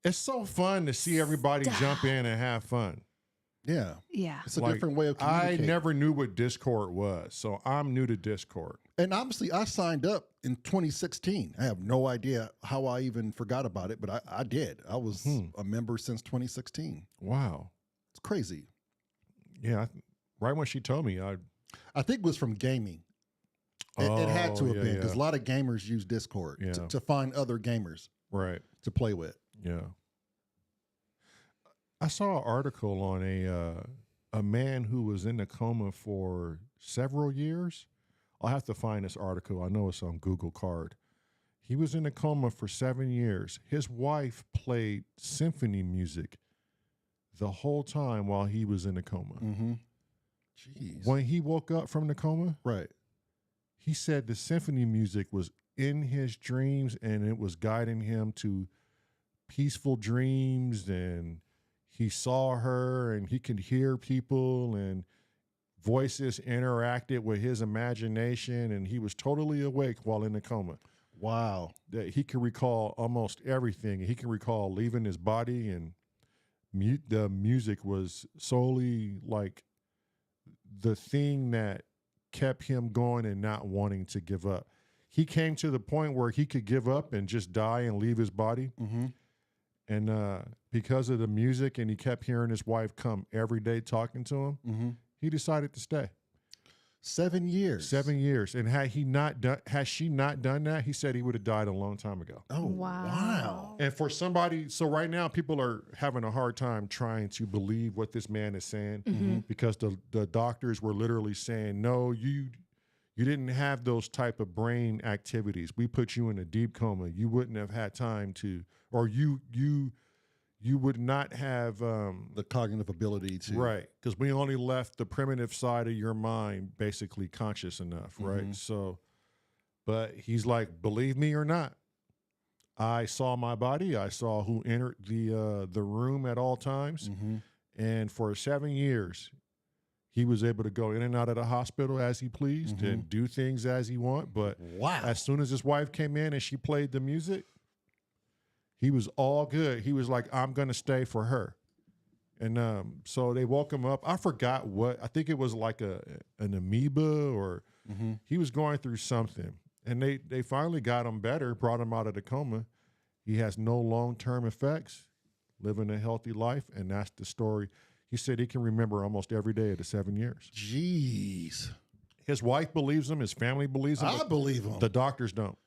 It's so fun to see everybody jump in and have fun. Yeah. Yeah. It's a Like, different way of I communicating. never knew what Discord was, so I'm new to Discord. And obviously, I signed up in 2016. I have no idea how I even forgot about it, but I did. I was a member since 2016. Wow. It's crazy. Yeah, right when she told me, I think it was from gaming. It had to have yeah, been because yeah. a lot of gamers use Discord Yeah. to find other gamers right. to play with. Yeah. I saw an article on a man who was in a coma for several years. I'll have to find this article. I know it's on Google Card. He was in a coma for 7 years. His wife played symphony music the whole time while he was in a coma. Mm-hmm. Jeez. When he woke up from the coma, Right. he said the symphony music was in his dreams and it was guiding him to peaceful dreams, and he saw her and he could hear people and voices interacted with his imagination, and he was totally awake while in the coma. Wow. That he can recall almost everything. He can recall leaving his body, and the music was solely like the thing that kept him going and not wanting to give up. He came to the point where he could give up and just die and leave his body. Mm-hmm. And because of the music, and he kept hearing his wife come every day talking to him, Mm-hmm. he decided to stay. 7 years. 7 years. And had she not done that, he said he would have died a long time ago. Oh, wow. And for somebody, so right now people are having a hard time trying to believe what this man is saying because the doctors were literally saying, no, you didn't have those type of brain activities. We put you in a deep coma. You wouldn't have had time to, or you would not have The cognitive ability to. right, because we only left the primitive side of your mind basically conscious enough, right? So, but he's like, believe me or not, I saw my body. I saw who entered the room at all times, and for 7 years, he was able to go in and out of the hospital as he pleased and do things as he want. But Wow. as soon as his wife came in and she played the music, he was all good. He was like, I'm going to stay for her. And so they woke him up. I forgot what. I think it was like an amoeba, or he was going through something. And they finally got him better, brought him out of the coma. He has no long-term effects, living a healthy life, and that's the story. He said he can remember almost every day of the 7 years. Jeez. His wife believes him. His family believes him. I believe him. The doctors don't.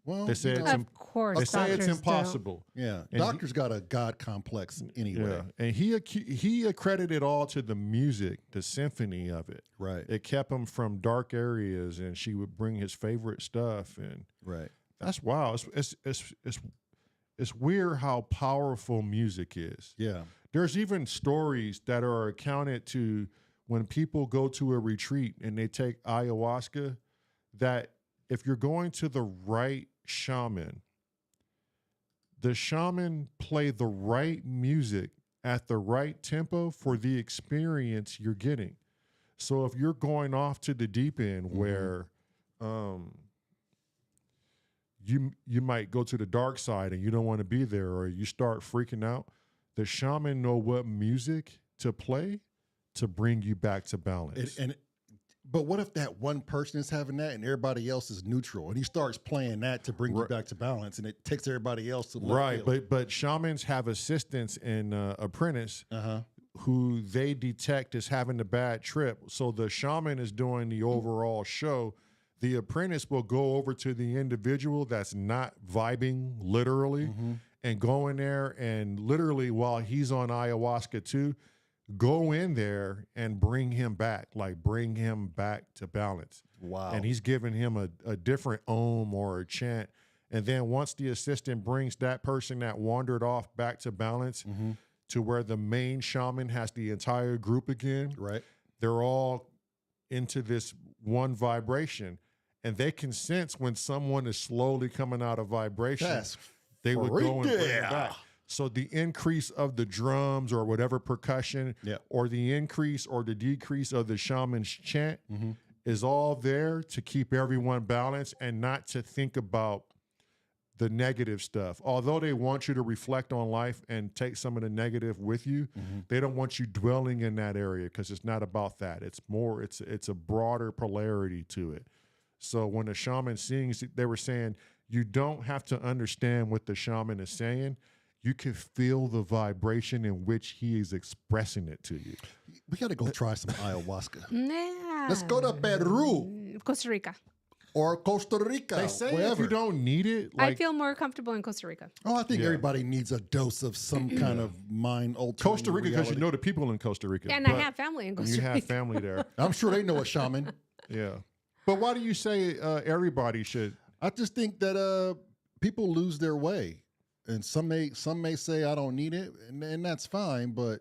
Well, They say you it's know, Of course, they say it's doctors impossible. yeah. and Doctors got a God complex anyway. Yeah, and he accredited all to the music, the symphony of it. Right. It kept him from dark areas, and she would bring his favorite stuff, and Right. that's wow. It's weird how powerful music is. Yeah. There's even stories that are accounted to when people go to a retreat and they take ayahuasca, that if you're going to the right shaman, the shaman play the right music at the right tempo for the experience you're getting. So if you're going off to the deep end where you might go to the dark side and you don't want to be there, or you start freaking out, the shaman know what music to play to bring you back to balance. But what if that one person is having that and everybody else is neutral, and he starts playing that to bring you back to balance, and it takes everybody else to left Right, field? but shamans have assistants and apprentice who they detect as having a bad trip. So the shaman is doing the overall show. The apprentice will go over to the individual that's not vibing literally and go in there and literally while he's on ayahuasca too, go in there and bring him back, like bring him back to balance. Wow. And he's giving him a different om or a chant. And then once the assistant brings that person that wandered off back to balance to where the main shaman has the entire group again, Right. they're all into this one vibration. And they can sense when someone is slowly coming out of vibration. That's They would go and bring freaky. it back. So the increase of the drums or whatever percussion or the increase or the decrease of the shaman's chant is all there to keep everyone balanced and not to think about the negative stuff. Although they want you to reflect on life and take some of the negative with you, they don't want you dwelling in that area because it's not about that. It's more, it's a broader polarity to it. So when the shaman sings, they were saying, you don't have to understand what the shaman is saying. You can feel the vibration in which he is expressing it to you. We got to go try some ayahuasca. Yeah. Let's go to Peru Costa Rica. or Costa Rica. They say wherever. if you don't need it, I like feel more comfortable in Costa Rica. Oh, I think Yeah. everybody needs a dose of some kind of mind altering. Costa Rica, because you know the people in Costa Rica. And I but have family in Costa you Rica. have family there. I'm sure they know a shaman. Yeah. But why do you say everybody should? I just think that people lose their way, and some may say I don't need it, and that's fine. But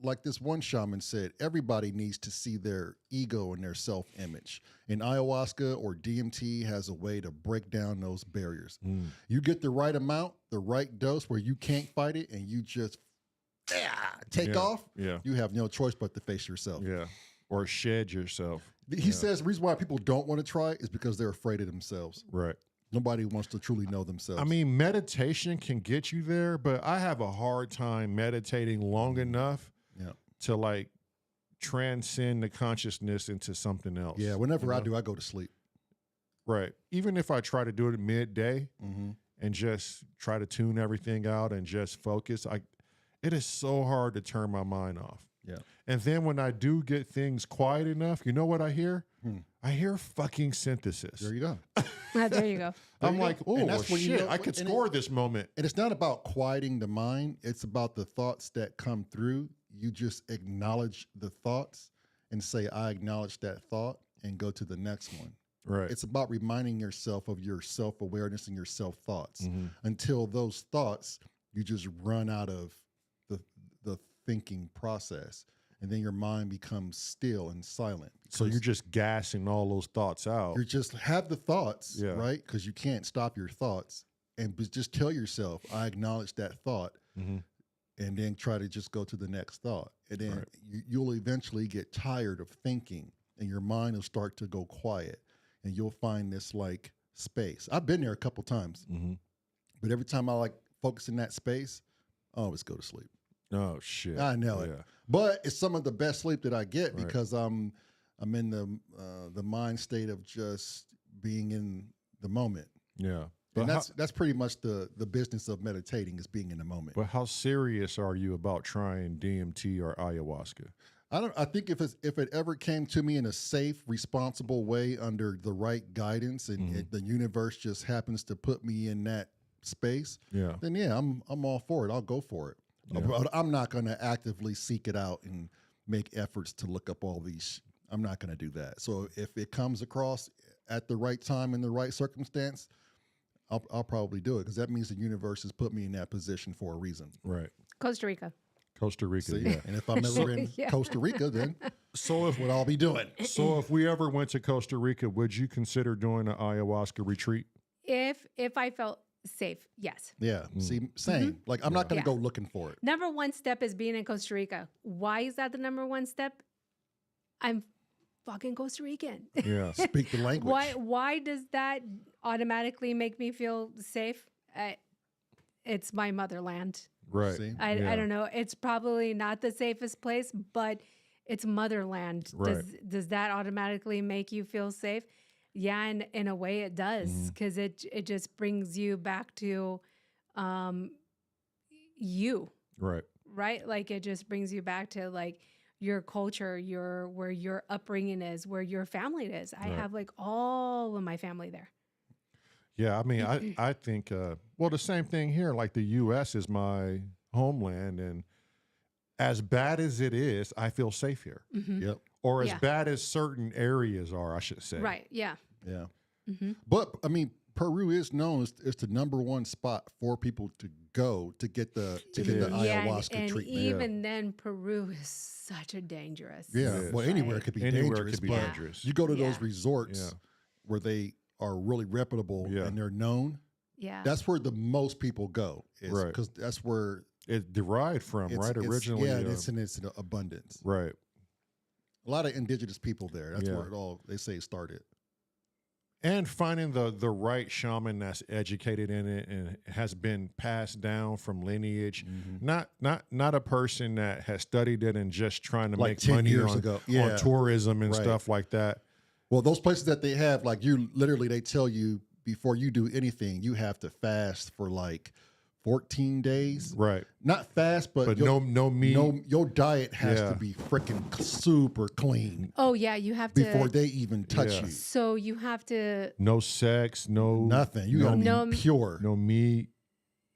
like this one shaman said, everybody needs to see their ego and their self-image. And ayahuasca or DMT has a way to break down those barriers. You get the right amount, the right dose, where you can't fight it, and you just take off. Yeah. You have no choice but to face yourself. Yeah. Or shed yourself. He says the reason why people don't want to try it is because they're afraid of themselves. Right. Nobody wants to truly know themselves. I mean, meditation can get you there, but I have a hard time meditating long enough to like transcend the consciousness into something else. Yeah, whenever I do, I go to sleep. Right. Even if I try to do it at midday and just try to tune everything out and just focus, it is so hard to turn my mind off. Yeah. And then when I do get things quiet enough, you know what I hear? I hear fucking synthesis. There you go. There you go. I'm like, oh, And that's when you shit, know- I could and score this moment. And it's not about quieting the mind. It's about the thoughts that come through. You just acknowledge the thoughts and say, I acknowledge that thought, and go to the next one. Right. It's about reminding yourself of your self-awareness and your self-thoughts. Until those thoughts, you just run out of the thinking process. And then your mind becomes still and silent. So you're just gassing all those thoughts out. You just have the thoughts, Yeah. right? Because you can't stop your thoughts. And just tell yourself, I acknowledge that thought. And then try to just go to the next thought. And then you'll eventually get tired of thinking, and your mind will start to go quiet, and you'll find this like space. I've been there a couple times, but every time I like focus in that space, I always go to sleep. Oh shit. I know it, but it's some of the best sleep that I get Right. because I'm in the mind state of just being in the moment. Yeah. And But that's pretty much the business of meditating, is being in the moment. But how serious are you about trying DMT or ayahuasca? I think if it ever came to me in a safe, responsible way under the right guidance, and the universe just happens to put me in that space, then I'm all for it. I'll go for it. But I'm not going to actively seek it out and make efforts to look up all these. I'm not going to do that. So if it comes across at the right time in the right circumstance, I'll probably do it, because that means the universe has put me in that position for a reason. Right. Costa Rica. Costa Rica. See? Yeah. And if I'm ever in Costa Rica, then So if what I'll be doing. so if we ever went to Costa Rica, would you consider doing an ayahuasca retreat? If I felt safe, yes. Yeah. See, same. Like, I'm not going to Yeah. go looking for it. Number one step is being in Costa Rica. Why is that the number one step? I'm fucking Costa Rican. Yeah. Speak the language. Why does that automatically make me feel safe? It's my motherland. Right. See? I don't know. It's probably not the safest place, but it's motherland. Right. Does that automatically make you feel safe? Yeah, and in a way it does, because it just brings you back to you. Right. right? Like it just brings you back to like your culture, where your upbringing is, where your family is. I have like all of my family there. Yeah, I mean, I think well, the same thing here. Like the U.S. is my homeland, and as bad as it is, I feel safe here. Yep. Or as Yeah. bad as certain areas are, I should say. Right. Yeah. Yeah. But I mean, Peru is known as the #1 spot for people to go to get the ayahuasca and treatment. even then, Peru is such a dangerous. Yeah. Well, anywhere it could be Anywhere it dangerous. could be but dangerous. You go to Yeah. those resorts Yeah. where they are really reputable Yeah. and they're known. Yeah. That's where the most people go. Right. Because that's where It derived from, right? Originally. Yeah, it's in its abundance. right. A lot of indigenous people there. That's Yeah. where it all, they say, started. And finding the right shaman that's educated in it and has been passed down from lineage, not a person that has studied it and just trying to Like make 10 money years on, ago. on Yeah. tourism and Right. stuff like that. Well, those places that they have, like they tell you before you do anything, you have to fast for like 14 days. Right. Not fast, but no meat. your diet has Yeah. to be freaking super clean Oh yeah, you have to. before they even touch Yeah. you. So you have to. No sex, no Nothing. You gotta No- be pure. no meat.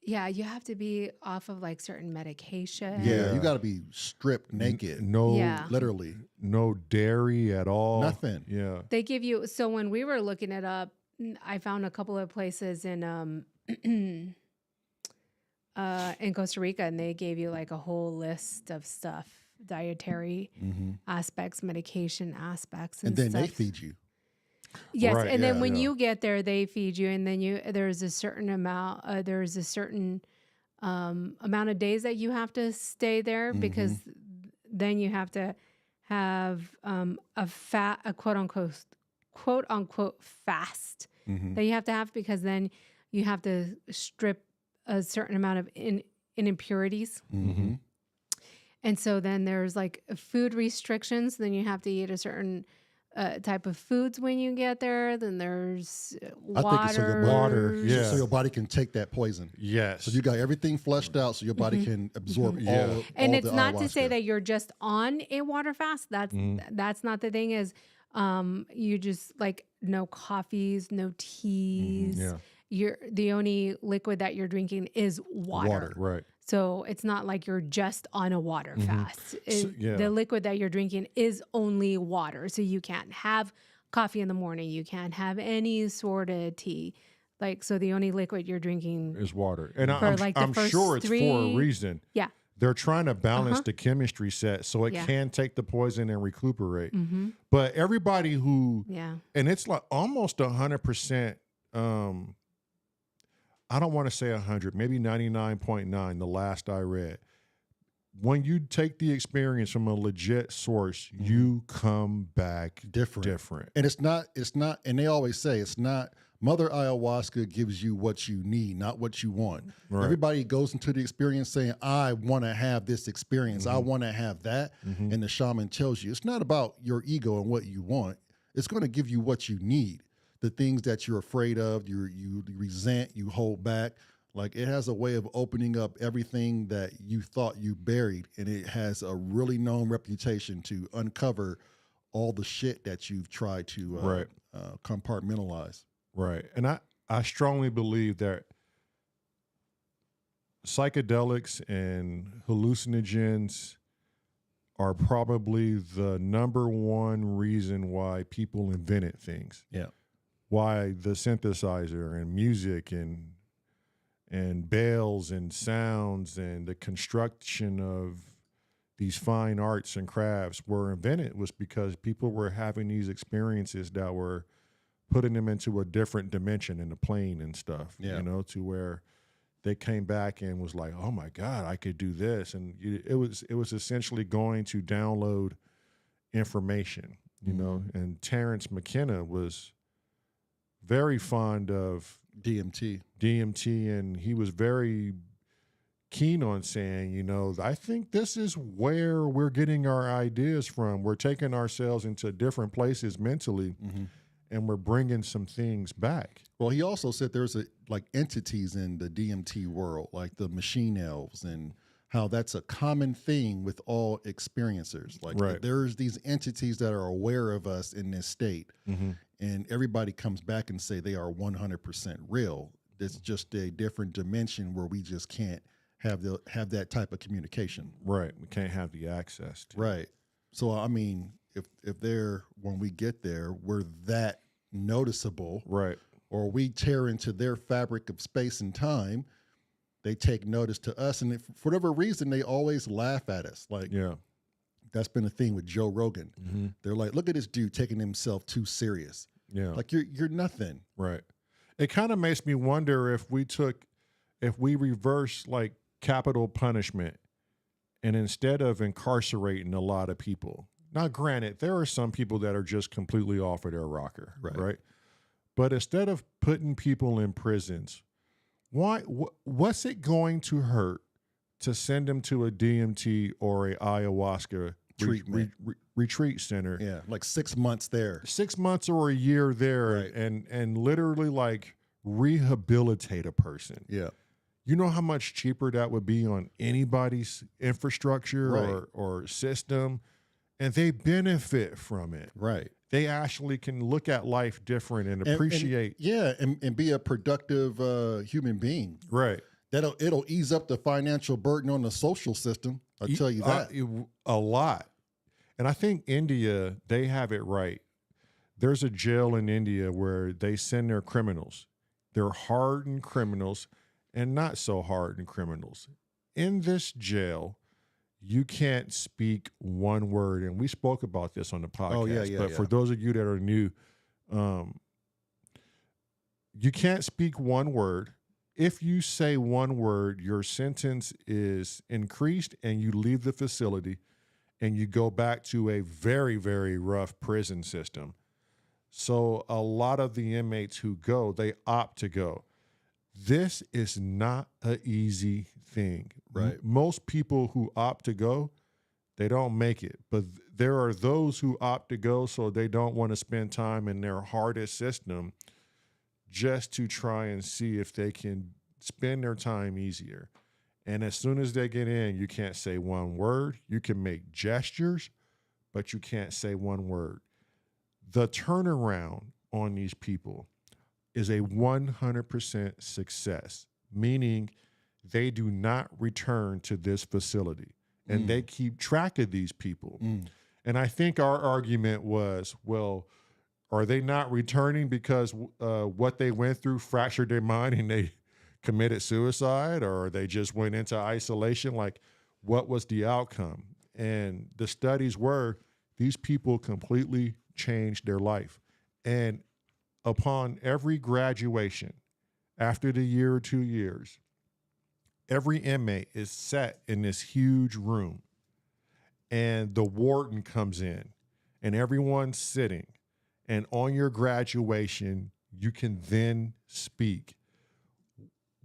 Yeah, you have to be off of like certain medication. Yeah, Yeah. you gotta be stripped naked. No Yeah. Literally. no dairy at all. Nothing. Yeah. They give you. So when we were looking it up, I found a couple of places in Costa Rica, and they gave you like a whole list of stuff, dietary aspects, medication aspects, And then they stuff. feed you. Yes, Right, and then yeah, when yeah. you get there, they feed you, and then there's a certain amount. There's a certain amount of days that you have to stay there because then you have to have a quote unquote fast that you have to have, because then you have to strip a certain amount of impurities. And so then there's like food restrictions. Then you have to eat a certain type of foods when you get there. Then there's water. I think it's so your body, Water, yeah. so your body can take that poison. Yes. So you got everything fleshed out, so your body can absorb Yeah. all. And all it's the not to say ayahuasca. that you're just on a water fast. That's not the thing. Is you just like no coffees, no teas. Yeah. The only liquid that you're drinking is water. Right. So it's not like you're just on a water fast. yeah. The liquid that you're drinking is only water. So you can't have coffee in the morning. You can't have any sort of tea. Like, so the only liquid you're drinking. Is water. And For, I'm, like, the I'm first sure it's for a 3 reason. Yeah. They're trying to balance the chemistry set so it Yeah. can take the poison and recuperate. But everybody who, Yeah. and it's like almost 100%, I don't want to say 100, maybe 99.9, the last I read. When you take the experience from a legit source, you come back different. And it's not, and they always say it's not, Mother Ayahuasca gives you what you need, not what you want. Right. Everybody goes into the experience saying, I want to have this experience. I want to have that. And the shaman tells you, it's not about your ego and what you want. It's going to give you what you need. The things that you're afraid of, you resent, you hold back. Like, it has a way of opening up everything that you thought you buried. And it has a really known reputation to uncover all the shit that you've tried to compartmentalize. Right. And I strongly believe that psychedelics and hallucinogens are probably the #1 reason why people invented things. Yeah. Why the synthesizer and music and bells and sounds and the construction of these fine arts and crafts were invented was because people were having these experiences that were putting them into a different dimension in the plane and stuff, Yeah. you know, to where they came back and was like, oh my God, I could do this. And it was essentially going to download information, you know, and Terrence McKenna was very fond of DMT. and he was very keen on saying, you know, I think this is where we're getting our ideas from. We're taking ourselves into different places mentally and we're bringing some things back. Well, he also said there's like entities in the DMT world, like the machine elves and how that's a common thing with all experiencers. Like Right. there's these entities that are aware of us in this state, and everybody comes back and say they are 100% real. It's just a different dimension where we just can't have that type of communication. Right. We can't have the access to. Right. So I mean, if they're, when we get there, we're that noticeable, Right. or we tear into their fabric of space and time, they take notice to us, and for whatever reason, they always laugh at us. Like, Yeah. that's been a thing with Joe Rogan. They're like, look at this dude taking himself too serious. Yeah. Like you're nothing. Right. It kind of makes me wonder if we reverse like capital punishment, and instead of incarcerating a lot of people. Now, granted, there are some people that are just completely off of their rocker, right? But instead of putting people in prisons, what's it going to hurt to send them to a DMT or a ayahuasca Treatment. retreat center? Yeah, like 6 months there. 6 months or a year there, Right. and literally like rehabilitate a person. Yeah. You know how much cheaper that would be on anybody's infrastructure Right. or system, and they benefit from it. Right. They actually can look at life different and appreciate. And be a productive human being. Right. It'll ease up the financial burden on the social system. I'll tell you that. A lot. And I think India, they have it right. There's a jail in India where they send their criminals. They're hardened criminals and not so hardened criminals. In this jail, you can't speak one word. And we spoke about this on the podcast. Oh, yeah, but yeah. for those of you that are new, you can't speak one word. If you say one word, your sentence is increased and you leave the facility and you go back to a very, very rough prison system. So a lot of the inmates who go, they opt to go. This is not an easy thing. Right. Most people who opt to go, they don't make it. But there are those who opt to go so they don't want to spend time in their hardest system just to try and see if they can spend their time easier. And as soon as they get in, you can't say one word. You can make gestures, but you can't say one word. The turnaround on these people is a 100% success, meaning they do not return to this facility, and they keep track of these people. And I think our argument was, well, are they not returning because what they went through fractured their mind and they committed suicide, or they just went into isolation? Like, what was the outcome? And the studies were these people completely changed their life. And upon every graduation, after the year or 2 years, every inmate is set in this huge room, and the warden comes in, and everyone's sitting. And on your graduation, you can then speak.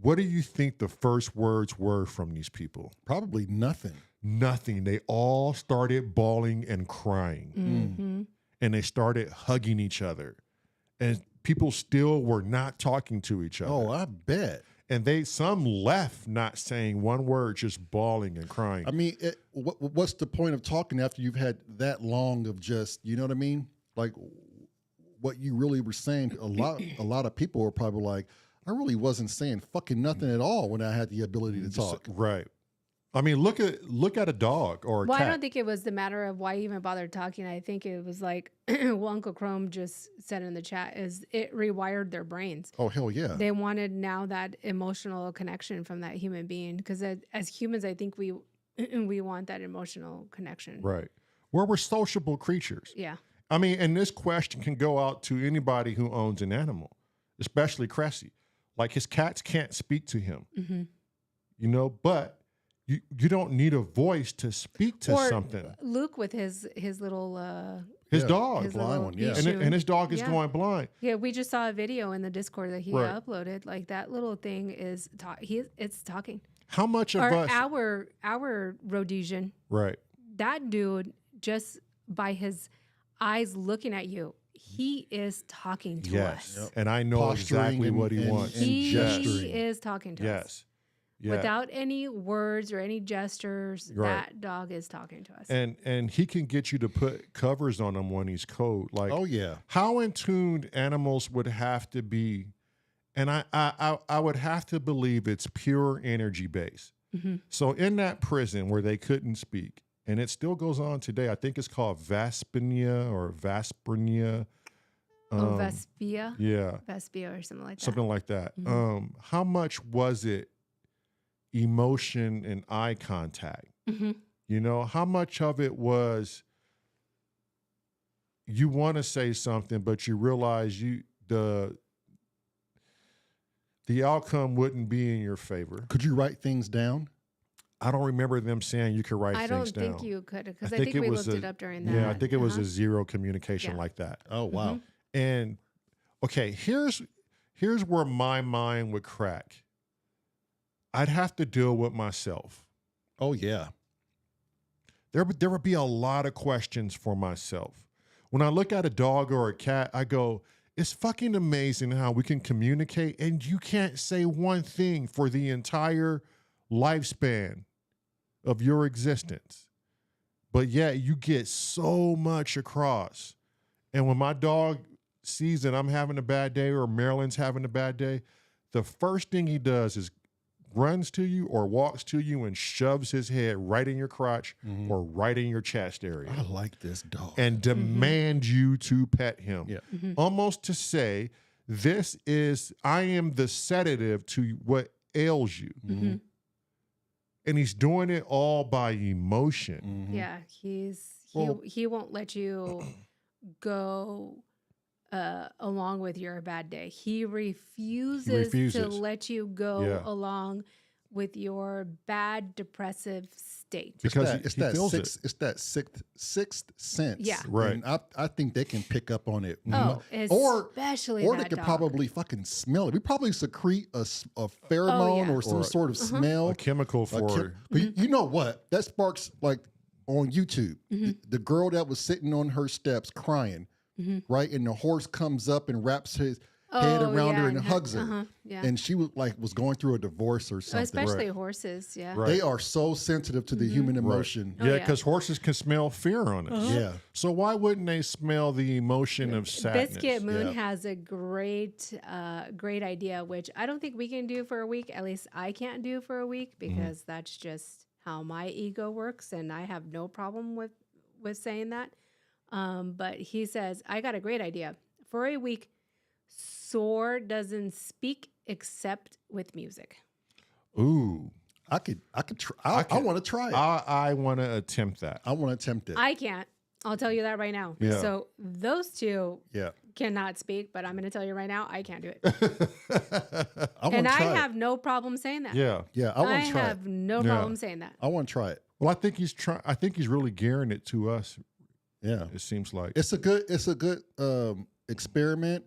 What do you think the first words were from these people? Probably nothing. Nothing. They all started bawling and crying. And they started hugging each other. And people still were not talking to each other. Oh, I bet. And some left not saying one word, just bawling and crying. I mean, what's the point of talking after you've had that long of just, you know what I mean? Like, what you really were saying, a lot of people were probably like, I really wasn't saying fucking nothing at all when I had the ability to talk. Right. I mean, look at a dog or a Well, cat. I don't think it was the matter of why even bother talking. I think it was like what Uncle Chrome just said in the chat is it rewired their brains. Oh, hell yeah. They wanted now that emotional connection from that human being, because as humans, I think we want that emotional connection. Right. We're sociable creatures. Yeah. I mean, and this question can go out to anybody who owns an animal, especially Cressy. Like, his cats can't speak to him, you know, but you don't need a voice to speak to something. Luke with his little His dog. his blind little one, yeah. Ishu. And his dog is Yeah. going blind. Yeah, we just saw a video in the Discord that he Right. uploaded. Like, that little thing is it's talking. How much of Or us? our Rhodesian, Right. that dude, just by his eyes looking at you, he is talking to Yes. us. And I know Posturing exactly what he and- wants. and He gesturing. is talking to us. Yes. Yeah. Without any words or any gestures, Right. that dog is talking to us. And he can get you to put covers on him when he's cold. Like, Oh yeah. how in tuned animals would have to be, and I would have to believe it's pure energy based. So in that prison where they couldn't speak, and it still goes on today, I think it's called Vaspinia or Vaspernia. Vespia? Yeah, Vespia or something like that. something like that. How much was it emotion and eye contact? You know, how much of it was you want to say something, but you realize the outcome wouldn't be in your favor. Could you write things down? I don't remember them saying you could write I things don't down. think you could, because I think we looked it up during that. Yeah, I think it was a zero communication Yeah. like that. Oh wow. And okay, here's where my mind would crack. I'd have to deal with myself. Oh yeah. There would be a lot of questions for myself. When I look at a dog or a cat, I go, it's fucking amazing how we can communicate and you can't say one thing for the entire lifespan of your existence. But yet you get so much across. And when my dog sees that I'm having a bad day or Marilyn's having a bad day, the first thing he does is runs to you or walks to you and shoves his head right in your crotch or right in your chest area I like this dog. and demand you to pet him. Yeah. Almost to say, I am the sedative to what ails you. And he's doing it all by emotion. Yeah, he won't let you go along with your bad day. He refuses to let you go along with your bad depressive state. Because it's he that feels sixth sense. Yeah. Right. And I think they can pick up on it. Oh, especially or that they could dog. probably fucking smell it. We probably secrete a pheromone yeah. or some Or sort of smell. a chemical for But you know what? That sparks like on YouTube. The girl that was sitting on her steps crying, right? And the horse comes up and wraps his head around her and hugs her. Yeah. And she was going through a divorce or something. Especially horses, yeah. Right. They are so sensitive to the human emotion. Yeah, yeah. because horses can smell fear on us. Yeah. So why wouldn't they smell the emotion of sadness? Biscuit Moon Yeah. has a great idea, which I don't think we can do for a week. At least I can't do for a week because that's just how my ego works, and I have no problem with saying that. But he says, I got a great idea. For a week, S.O.R doesn't speak except with music. Ooh. I could try. I want to try it. I want to attempt that. I want to attempt it. I can't. I'll tell you that right now. Yeah. So those two yeah. cannot speak, but I'm going to tell you right now, I can't do it. I want And to I try have no problem saying that. Yeah. Yeah, I want to try it. have no Yeah. problem saying that. I want to try it. Well, I think he's really gearing it to us. Yeah. It seems like. It's a good experiment.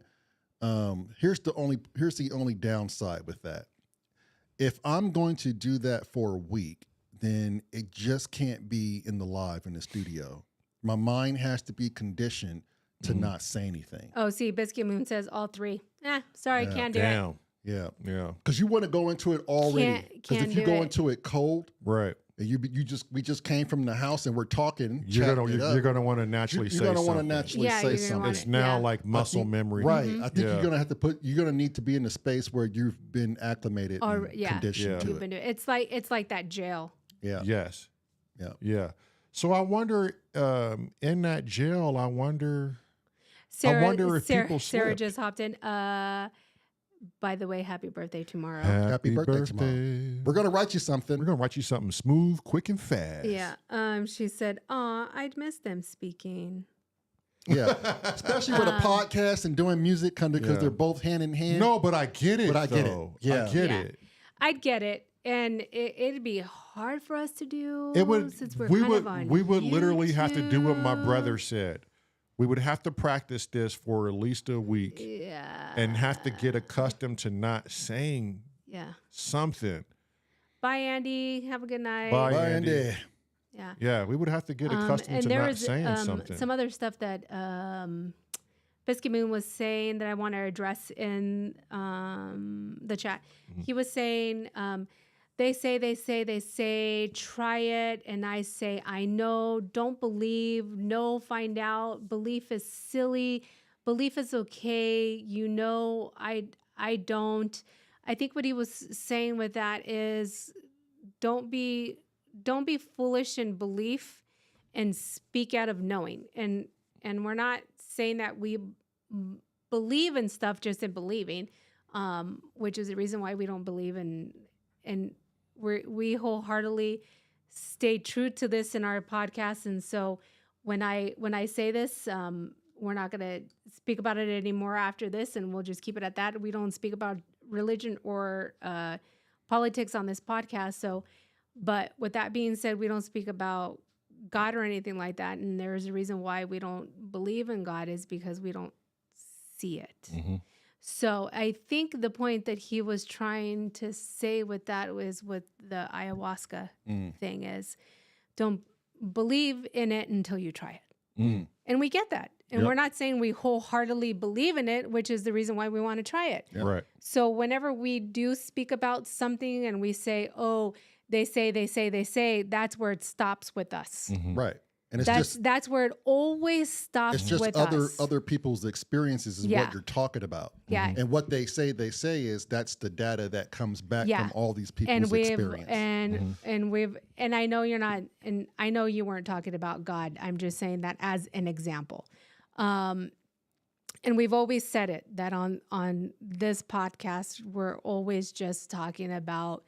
Here's the only downside with that. If I'm going to do that for a week, then it just can't be in the studio. My mind has to be conditioned to not say anything. Oh, see, Biscuit Moon says all three. Sorry, can't do it. Damn. Yeah. Yeah. Because you want to go into it already. Because Can't if you do go it. into it cold, Right. and we just came from the house and we're talking, You're chatting it up, gonna want to naturally say you're gonna something. want to naturally Yeah, say you're gonna something. wanna- It's now Yeah. like muscle memory. Right. I think Yeah. you're gonna need to be in a space where you've been acclimated Or and yeah, conditioned Yeah. to you've it. been doing. It's like that jail. Yeah. Yes. Yeah. Yeah. So I wonder, in that jail, I wonder Sarah, wonder if Sarah, people Sarah slip. just hopped in. By the way, happy birthday tomorrow. Happy birthday tomorrow. We're gonna write you something. We're gonna write you something smooth, quick, and fast. Yeah. She said, "Aw, I'd miss them speaking." Yeah. Especially with a podcast and doing music because Yeah. they're both hand in hand. No, but I get it. But I get it. though. Yeah. I get Yeah. it. I'd get it, and it'd be hard for us to do. It would. since we're We kind would. of on We would literally have to do what my YouTube. brother said. We would have to practice this for at least a week Yeah. and have to get accustomed to not saying Yeah. something. Bye, Andy. Have a good night. Bye. Bye, Andy. Andy. Yeah. Yeah, we would have to get accustomed and to there not was saying something. some other stuff that Biscuit Moon was saying that I want to address in the chat. Mm-hmm. He was saying they say, try it. And I say, I know, don't believe, no, find out. Belief is silly. Belief is okay. You know, I don't. I think what he was saying with that is don't be foolish in belief and speak out of knowing. And we're not saying that we believe in stuff just in believing, which is the reason why we don't believe in, and we wholeheartedly stay true to this in our podcast. And so when I say this, we're not going to speak about it anymore after this, and we'll just keep it at that. We don't speak about religion or politics on this podcast. So, but with that being said, we don't speak about God or anything like that. And there's a reason why we don't believe in God is because we don't see it. Mm-hmm. So I think the point that he was trying to say with that was with the ayahuasca thing is don't believe in it until you try it. Mm. And we get that. And Yep. we're not saying we wholeheartedly believe in it, which is the reason why we want to try it. Yep. Right. So whenever we do speak about something and we say, oh, they say, that's where it stops with us. Mhm. Right. And it's That's where it always stops it's just with other us. other people's experiences is Yeah. what you're talking about. Yeah. And what they say is that's the data that comes back Yeah. from all these people's and we've experience. and I know you're not, and I know you weren't talking about God. I'm just saying that as an example. And we've always said it that on this podcast, we're always just talking about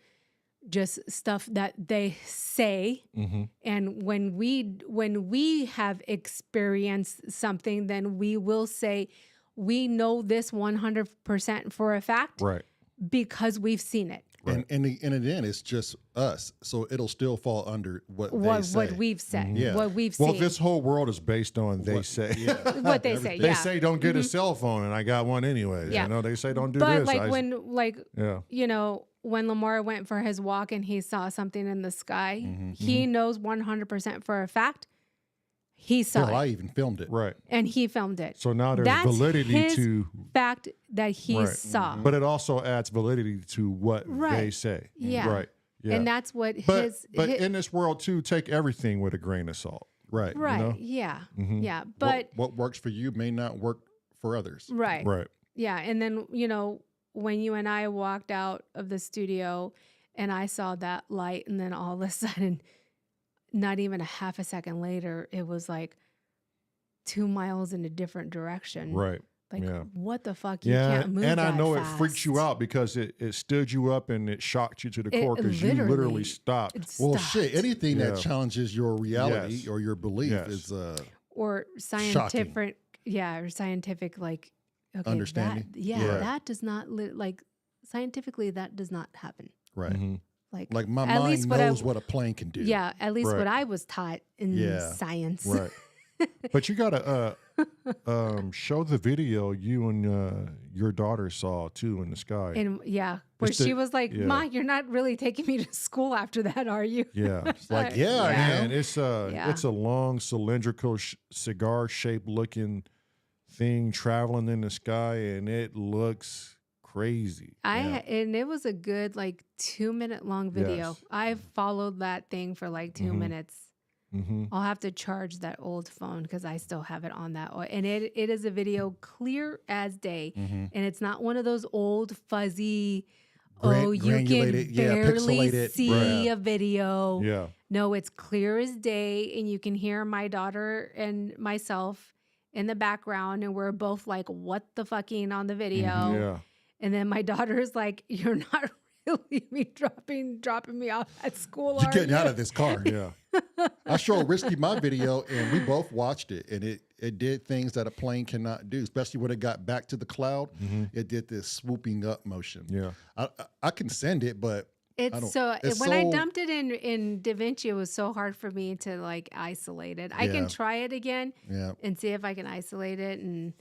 just stuff that they say. Mm-hmm. And when we have experienced something, then we will say, we know this 100% for a fact Right. because we've seen it. And again, it's just us, so it'll still fall under what they say. What we've said, Yeah. what we've Well, seen, this whole world is based on they What- say. Yeah. what they say. They Yeah. say don't get a cell phone, and I got one anyways. Yeah. You know, they say don't do But this. like Yeah. you know, when Lamar went for his walk and he saw something in the sky, he knows 100% for a fact he saw Hell, I it even filmed it. Right. and he filmed it. So now there's That's validity his to, fact that he Right. saw. but it also adds validity to what they Right. say. Yeah. Right. Yeah. And that's what but his in this world too, take everything with a grain of salt. Right. right. know? Yeah. Mhm. Yeah. But what works for you may not work for others. right. Right. Yeah. And then, you know, when you and I walked out of the studio and I saw that light, and then all of a sudden, not even a half a second later, it was like 2 miles in a different direction. Right. Like, Yeah. what the fuck? You Yeah, can't move and I that know fast. it freaked you out because it stood you up and it shocked you to the It core because you literally stopped. It Well, stopped. shit, anything Yeah. that challenges your reality Yes. or your belief Yes. is Or scientific, or scientific, like, okay, Understanding? Yeah. that does not, like, scientifically, that does not happen. right. Mhm. Like my at mind least knows what a plane can do. Yeah, at least Right. what I was taught in Yeah. science. Right. But you gotta show the video you and your daughter saw too in the sky. And yeah, where Just to- she was like, yeah. Ma, you're not really taking me to school after that, are you? Yeah. It's like, yeah, I Yeah. am. Man, it's Yeah. a long cylindrical cigar shaped looking thing traveling in the sky, and it looks crazy. And it was a good like 2-minute long video. Yes. I followed that thing for like 2 Mhm. minutes. Mm-hmm. I'll have to charge that old phone because I still have it on that. And it is a video clear as day. Mhm. And it's not one of those old fuzzy, you can Granulated, yeah, barely pixelated. see Right. a video. Yeah. No, it's clear as day. And you can hear my daughter and myself in the background. And we're both like, what the fucking on the video. Yeah. And then my daughter's like, you're not really me dropping me off at school. You're are getting you? out of this car. Yeah. I showed Risky my video, and we both watched it, and it did things that a plane cannot do, especially when it got back to the cloud. It did this swooping up motion. Yeah. I can send it, but It's it's when I so- dumped it in DaVinci, it was so hard for me to like isolate it. I Yeah. can try it again yeah, and see if I can isolate it and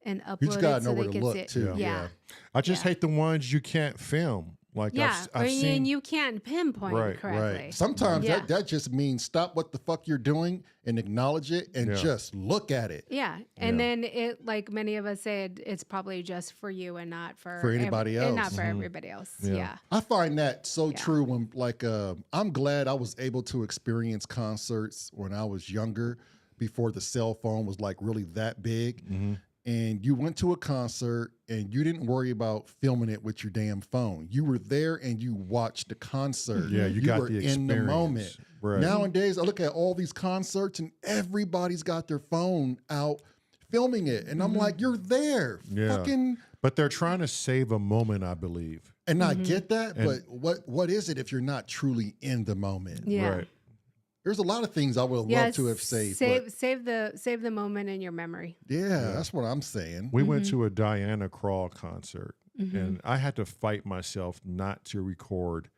upload you just gotta it know so where they to can look see it. too. Yeah. I just Yeah. hate the ones you can't film. Like Yeah, I've seen. and you can't pinpoint Right, correctly. Right. Sometimes Yeah. that just means stop what the fuck you're doing and acknowledge it and Yeah. just look at it. Yeah, and Yeah. then it, like many of us said, it's probably just for you and not for anybody and not else. for everybody else. Yeah. Yeah. I find that so Yeah. true when like I'm glad I was able to experience concerts when I was younger before the cell phone was like really that big. And you went to a concert and you didn't worry about filming it with your damn phone. You were there and you watched the concert. Yeah, you got were the in the experience. moment. Right. Nowadays, I look at all these concerts and everybody's got their phone out filming it. And I'm like, you're there. Yeah. Fucking But they're trying to save a moment, I believe. and I get that, And- but what is it if you're not truly in the moment? Yeah. Right. There's a lot of things I would have Yeah, loved to have saved. but save the moment in your memory. yeah, that's what I'm saying. We went to a Diana Krall concert, and I had to fight myself not to record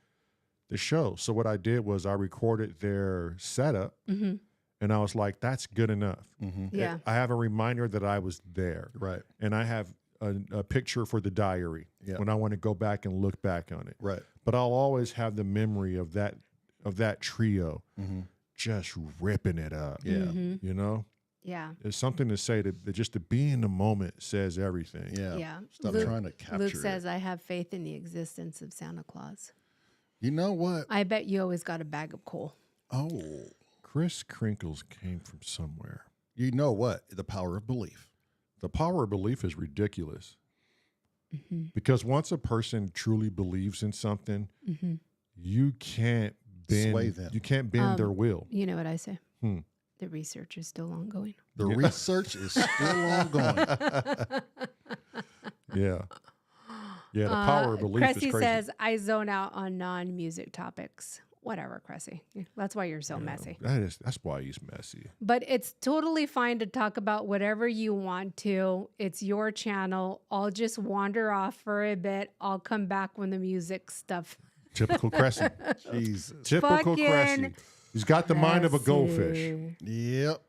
the show. So what I did was I recorded their setup, and I was like, "That's good enough." Yeah. I have a reminder that I was there, Right. and I have a picture for the diary Yeah. when I want to go back and look back on it. Right. But I'll always have the memory of that trio just ripping it up. Yeah. You know, Yeah. it's something to say that just to be in the moment says everything. Yeah. Yeah. Stop Luke- trying to capture Luke it. says, "I have faith in the existence of Santa Claus." You know what? I bet you always got a bag of coal. Oh, Chris Crinkles came from somewhere. you know what? The power of belief. The power of belief is ridiculous. Because once a person truly believes in something, you can't bend Sway them. You can't bend their will. You know what I say? Hmm. The research is still ongoing. The research is still ongoing. Yeah. Yeah, the power of belief Cressy is crazy. says, "I zone out on non-music topics." Whatever, Cressy. That's why you're so messy. That's why he's messy. But it's totally fine to talk about whatever you want to. It's your channel. I'll just wander off for a bit. I'll come back when the music stuff. Typical Cressy. Jesus. Typical Fucking Cressy. He's got the mind of a goldfish. Cressy. Yep.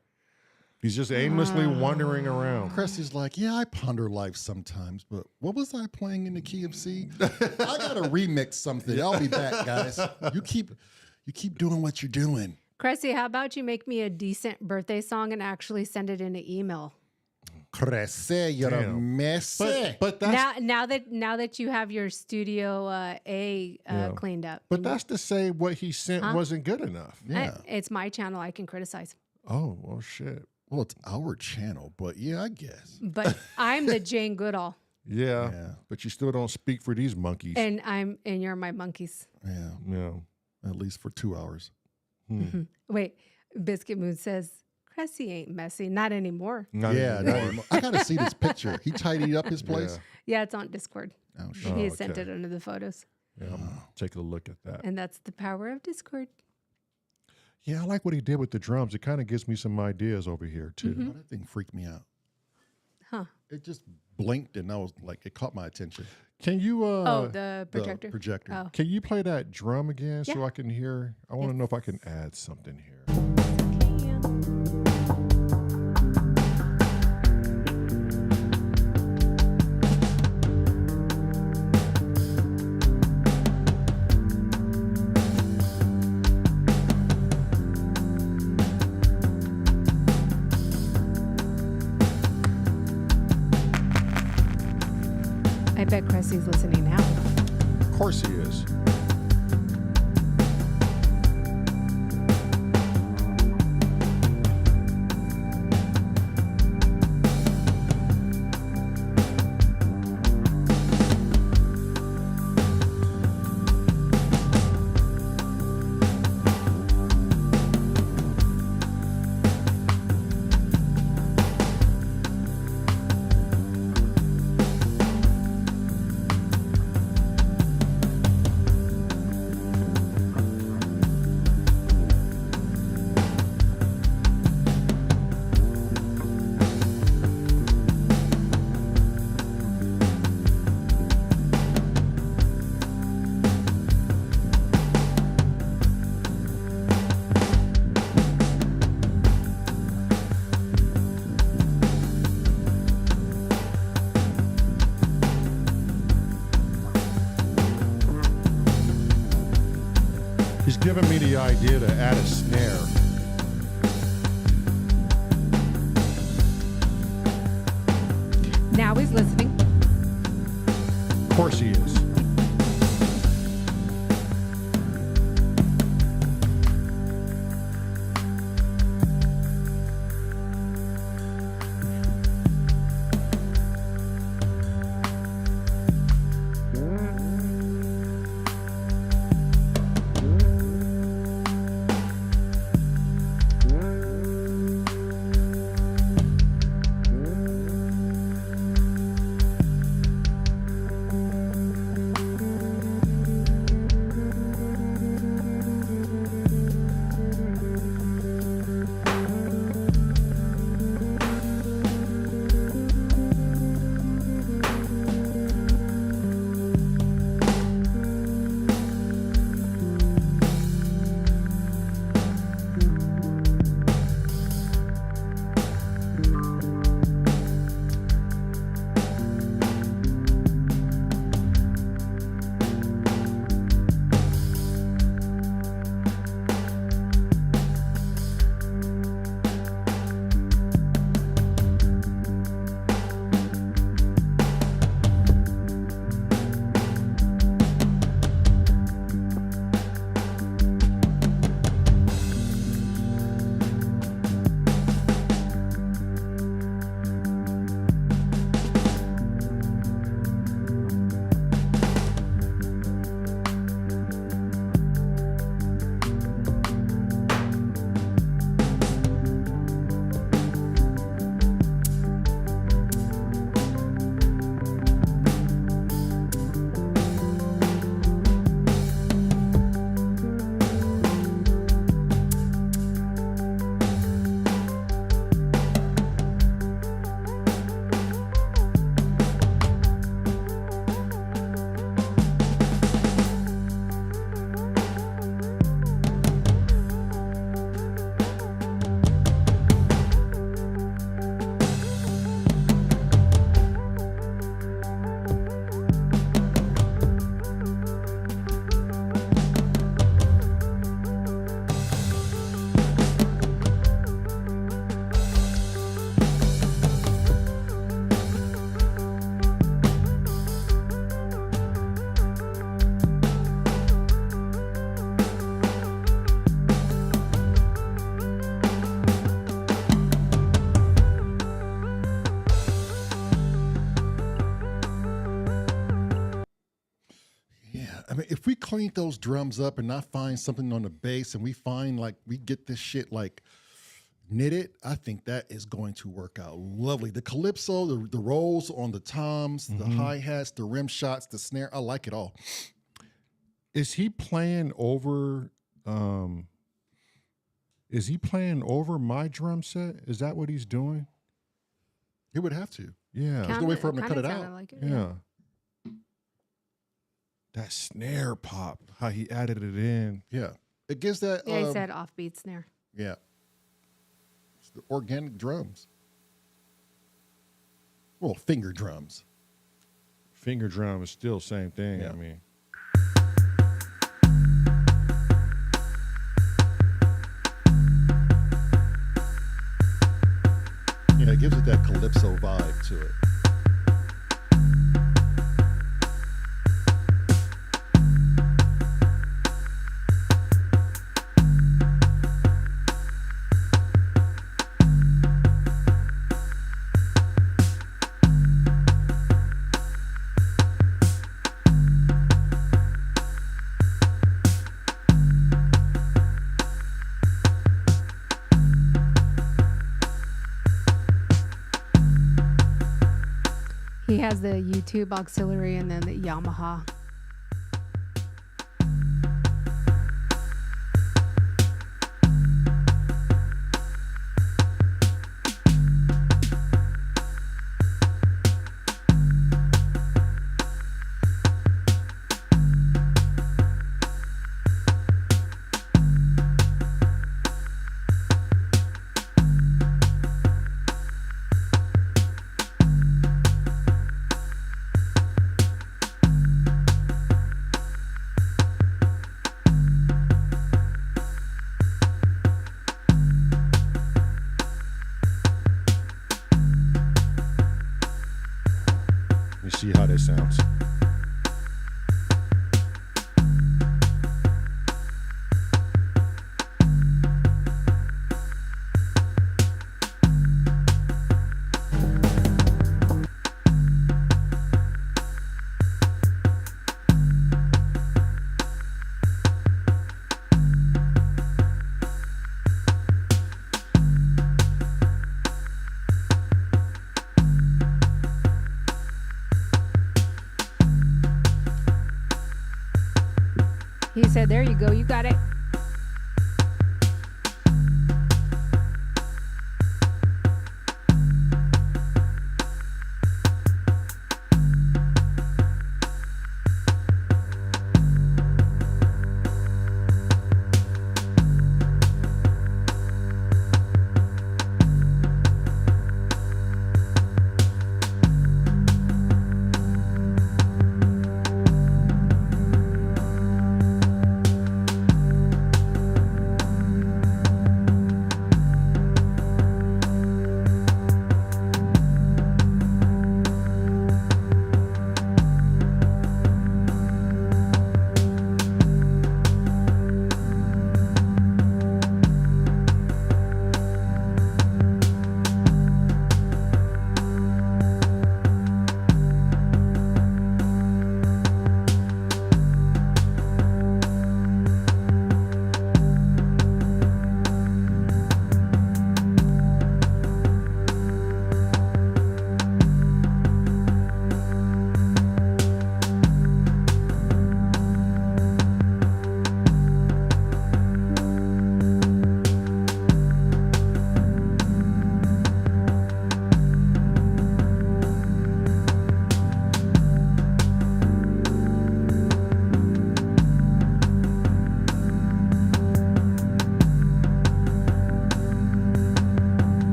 He's just aimlessly wandering around. Cressy's like, yeah, I ponder life sometimes, but what was I playing in the key of C? I gotta remix something. I'll be back, guys. You keep doing what you're doing. Cressy, how about you make me a decent birthday song and actually send it in an email? Cressy, you're a Damn. mess. But that's Now that you have your studio cleaned up. but that's to say what he sent wasn't good enough. Yeah. It's my channel. I can criticize. Oh, well shit. Well, it's our channel, but yeah, I guess. But I'm the Jane Goodall, Yeah, Yeah. but you still don't speak for these monkeys. and you're my monkeys. Yeah, yeah. at least for 2 hours. Wait, Biscuit Moon says Cressy ain't messy, not anymore. Not Yeah, anymore. no, I gotta see this picture. He tidied up his place. Yeah, it's on Discord. Oh shit. He Oh, sent okay. it under the photos, Yeah, I'm gonna take a look at that. and that's the power of Discord. Yeah, I like what he did with the drums. It kind of gives me some ideas over here too. Oh, that thing freaked me out. Huh? It just blinked and I was like, it caught my attention. Can you Oh, the The projector. projector. Oh. can you play that drum again so Yeah. I can hear? I want to know if I can add something here. I bet Cressy's listening now. Of course he is. He's given me the idea to add a snare. Now he's listening. Of course he is. I mean, if we clean those drums up and not find something on the bass and we find like we get this shit like knitted, I think that is going to work out lovely. The calypso, the rolls on the toms, the hi-hats, the rim shots, the snare, I like it all. Is he playing over my drum set? Is that what he's doing? He would have to. Yeah. There's no way for him to cut it Kinda out. like it, Yeah. That snare pop, how he added it in. Yeah. It gives that. Yeah, he said offbeat snare. Yeah. It's the organic drums. Well, finger drums. Finger drum is still same thing. Yeah. I mean, Yeah, it gives it that calypso vibe to it. He has the YouTube auxiliary and then the Yamaha. see how that sounds. He said, there you go, you got it.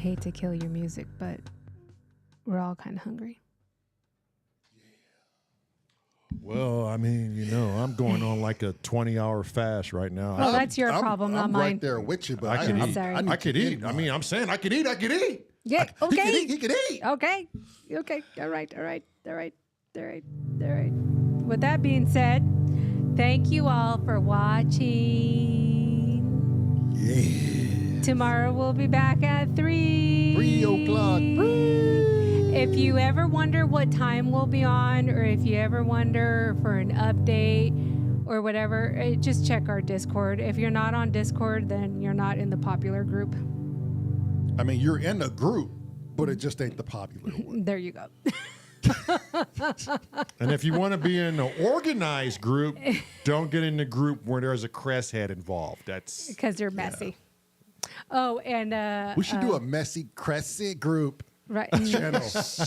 hate to kill your music, but we're all kind of hungry. Well, I mean, you know, I'm going on like a 20-hour fast right now. Well, that's your problem, not I'm mine. right there with you, but I could eat. sorry. I could eat. I mean, I'm saying I could eat. I could eat. Yeah, okay. He could eat. Okay. All right. With that being said, thank you all for watching. Yeah. Tomorrow we'll be back at 3. 3 o'clock. If you ever wonder what time we'll be on, or if you ever wonder for an update or whatever, just check our Discord. If you're not on Discord, then you're not in the popular group. I mean, you're in a group, but it just ain't the popular one. There you go. And if you want to be in an organized group, don't get in the group where there's a crest head involved. That's Because they're messy. Oh, and We should do a messy crescent group. Right. channel.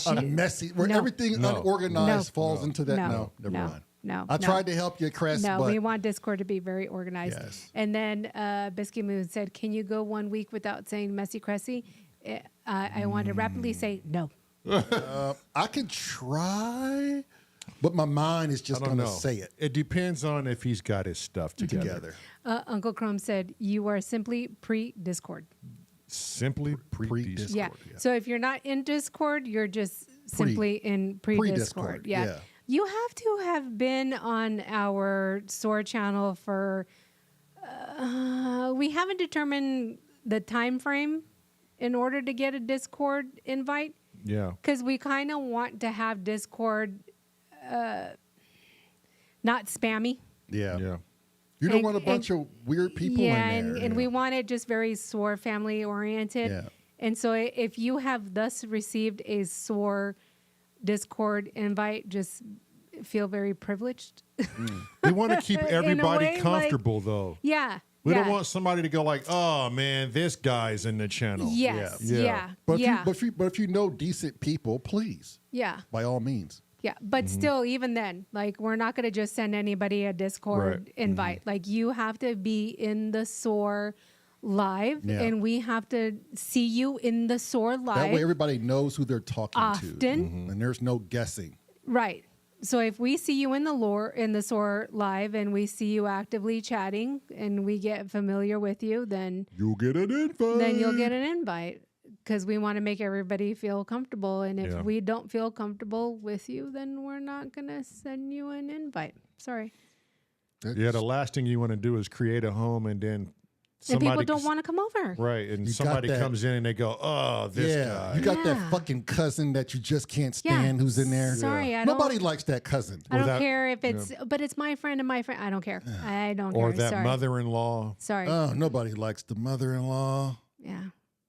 A messy, where No. everything No. unorganized No. falls into that. No. No, never No. mind. No. I no. tried to help you, Chris, No, but we want Discord to be very organized. Yes. And then Biscuit Moon said, "Can you go 1 week without saying messy cressy?" I want to rapidly say no. I can try, but my mind is I just don't going to know. say it It depends on if he's got his stuff together. Uncle Chrome said, "You are simply pre-Discord." Simply Pre-Discord. Yeah. yeah. So if you're not in Discord, you're just simply in pre-Discord. Pre-Discord, Yeah. yeah. You have to have been on our S.O.R channel for. We haven't determined the time frame in order to get a Discord invite, Yeah. because we kind of want to have Discord not spammy. Yeah. Yeah. You don't And- want a bunch of weird people Yeah, in there. and we want it just very S.O.R family oriented. Yeah. And so if you have thus received a S.O.R Discord invite, just feel very privileged. We want to keep In a everybody way, like- comfortable, though. Yeah. We yeah. don't want somebody to go like, "Oh man, this guy's in the channel." Yes. Yeah. Yeah. But Yeah. but if you know decent people, please, Yeah. by all means. Yeah. But Mm-hmm. still, even then, like, we're not going to just send anybody a Discord Right. invite. Like, you have to be in the S.O.R live, Yeah. and we have to see you in the S.O.R live. That way, everybody knows who they're talking to, Often. and there's no guessing. Right. So if we see you in the S.O.R live, and we see you actively chatting, and we get familiar with you, then You'll get an invite. you'll get an invite, because we want to make everybody feel comfortable. And if Yeah. we don't feel comfortable with you, then we're not going to send you an invite. Sorry. Yeah, the last thing you want to do is create a home and then And somebody people don't want to come over. right, and You got somebody that- comes in and they go, "Oh, this yeah, guy." you got Yeah. that fucking cousin that you just can't Yeah. stand who's in there. Sorry, I Nobody don't. likes that cousin. I don't that- care if it's, but it's my friend and my friend. I don't care. I don't care. or that Sorry. mother-in-law. Sorry. Oh, nobody likes the mother-in-law. Yeah.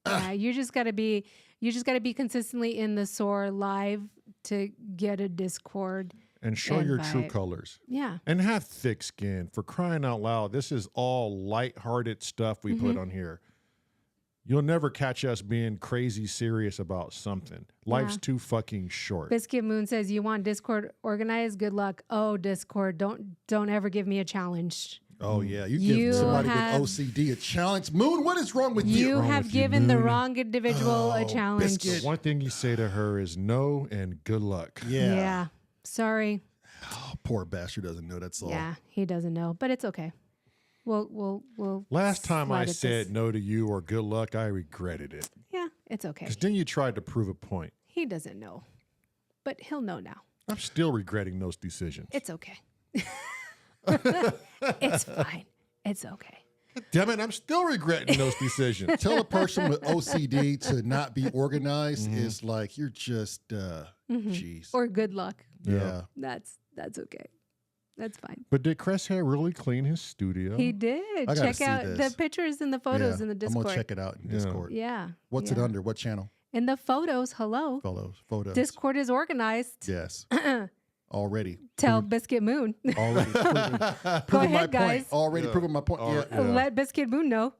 Yeah. You just gotta be consistently in the S.O.R live to get a Discord. And show your true Invite. colors. Yeah. And have thick skin. For crying out loud, this is all lighthearted stuff we Mm-hmm. put on here. You'll never catch us being crazy serious about something. Life's Yeah. too fucking short. Biscuit Moon says, "You want Discord organized? Good luck." Oh, Discord, don't ever give me a challenge. Oh yeah, you You give somebody have- with OCD a challenge. Moon, what is wrong with you? You have with you, given the Moon? wrong individual a Oh, challenge. Biscuit. One thing you say to her is no and good luck. Yeah. Sorry. Oh, poor bastard doesn't know that's all. Yeah, he doesn't know, but it's okay. We'll. Last time I slide at said this. no to you or good luck, I regretted it. Yeah, it's okay. Because then you tried to prove a point. He doesn't know, but he'll know now. I'm still regretting those decisions. It's okay. It's fine. It's okay. Damn it, I'm still regretting those decisions. Tell a person with OCD to not be organized Mm-hmm. is like you're just jeez. Or good luck. Yeah. That's okay. That's fine. But did Cresshair really clean his studio? He did. gotta Check see out this. the pictures and the photos Yeah. in the I'm Discord. gonna check it out in Discord. Yeah. What's it yeah. under? What channel? In the photos, hello. Photos. Discord is organized. Yes. Already. Tell Biscuit Moon. Already proving Go my ahead, guys. point. Already proving my point. Yeah. Let Biscuit Moon know.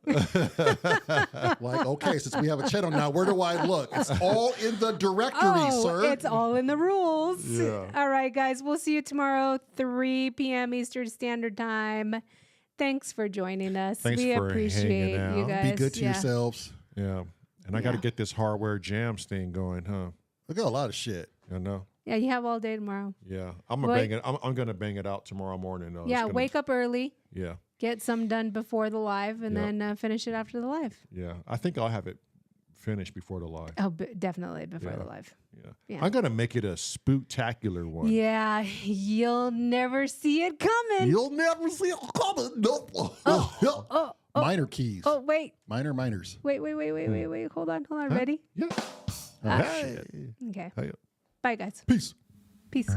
Like, okay, since we have a channel now, where do I look? It's all in the directory, sir. It's all in the rules. Yeah. All right, guys. We'll see you tomorrow, 3 p.m. Eastern Standard Time. Thanks for joining us. Thanks we for appreciate hanging you out. guys. Be good to Yeah. yourselves. Yeah. And I got to Yeah. get this hardware jams thing going, huh? I got a lot of shit. I know. Yeah, you have all day tomorrow. Yeah. I'm gonna Wait. bang it. I'm gonna bang it out tomorrow morning. Though. It's Yeah, gonna- wake up early, Yeah. get some done before the live, and Yeah. then finish it after the live. Yeah. I think I'll have it finished before the live. Oh, definitely before Yeah. the live. Yeah. Yeah. I'm gonna make it a spooktacular one. Yeah, you'll never see it coming. You'll never see it coming. No. Oh, Minor keys. oh, wait. Minors. Wait. Hold on. Ready? Yeah. Oh, shit. Okay. Hey. Bye, guys. Peace. Peace.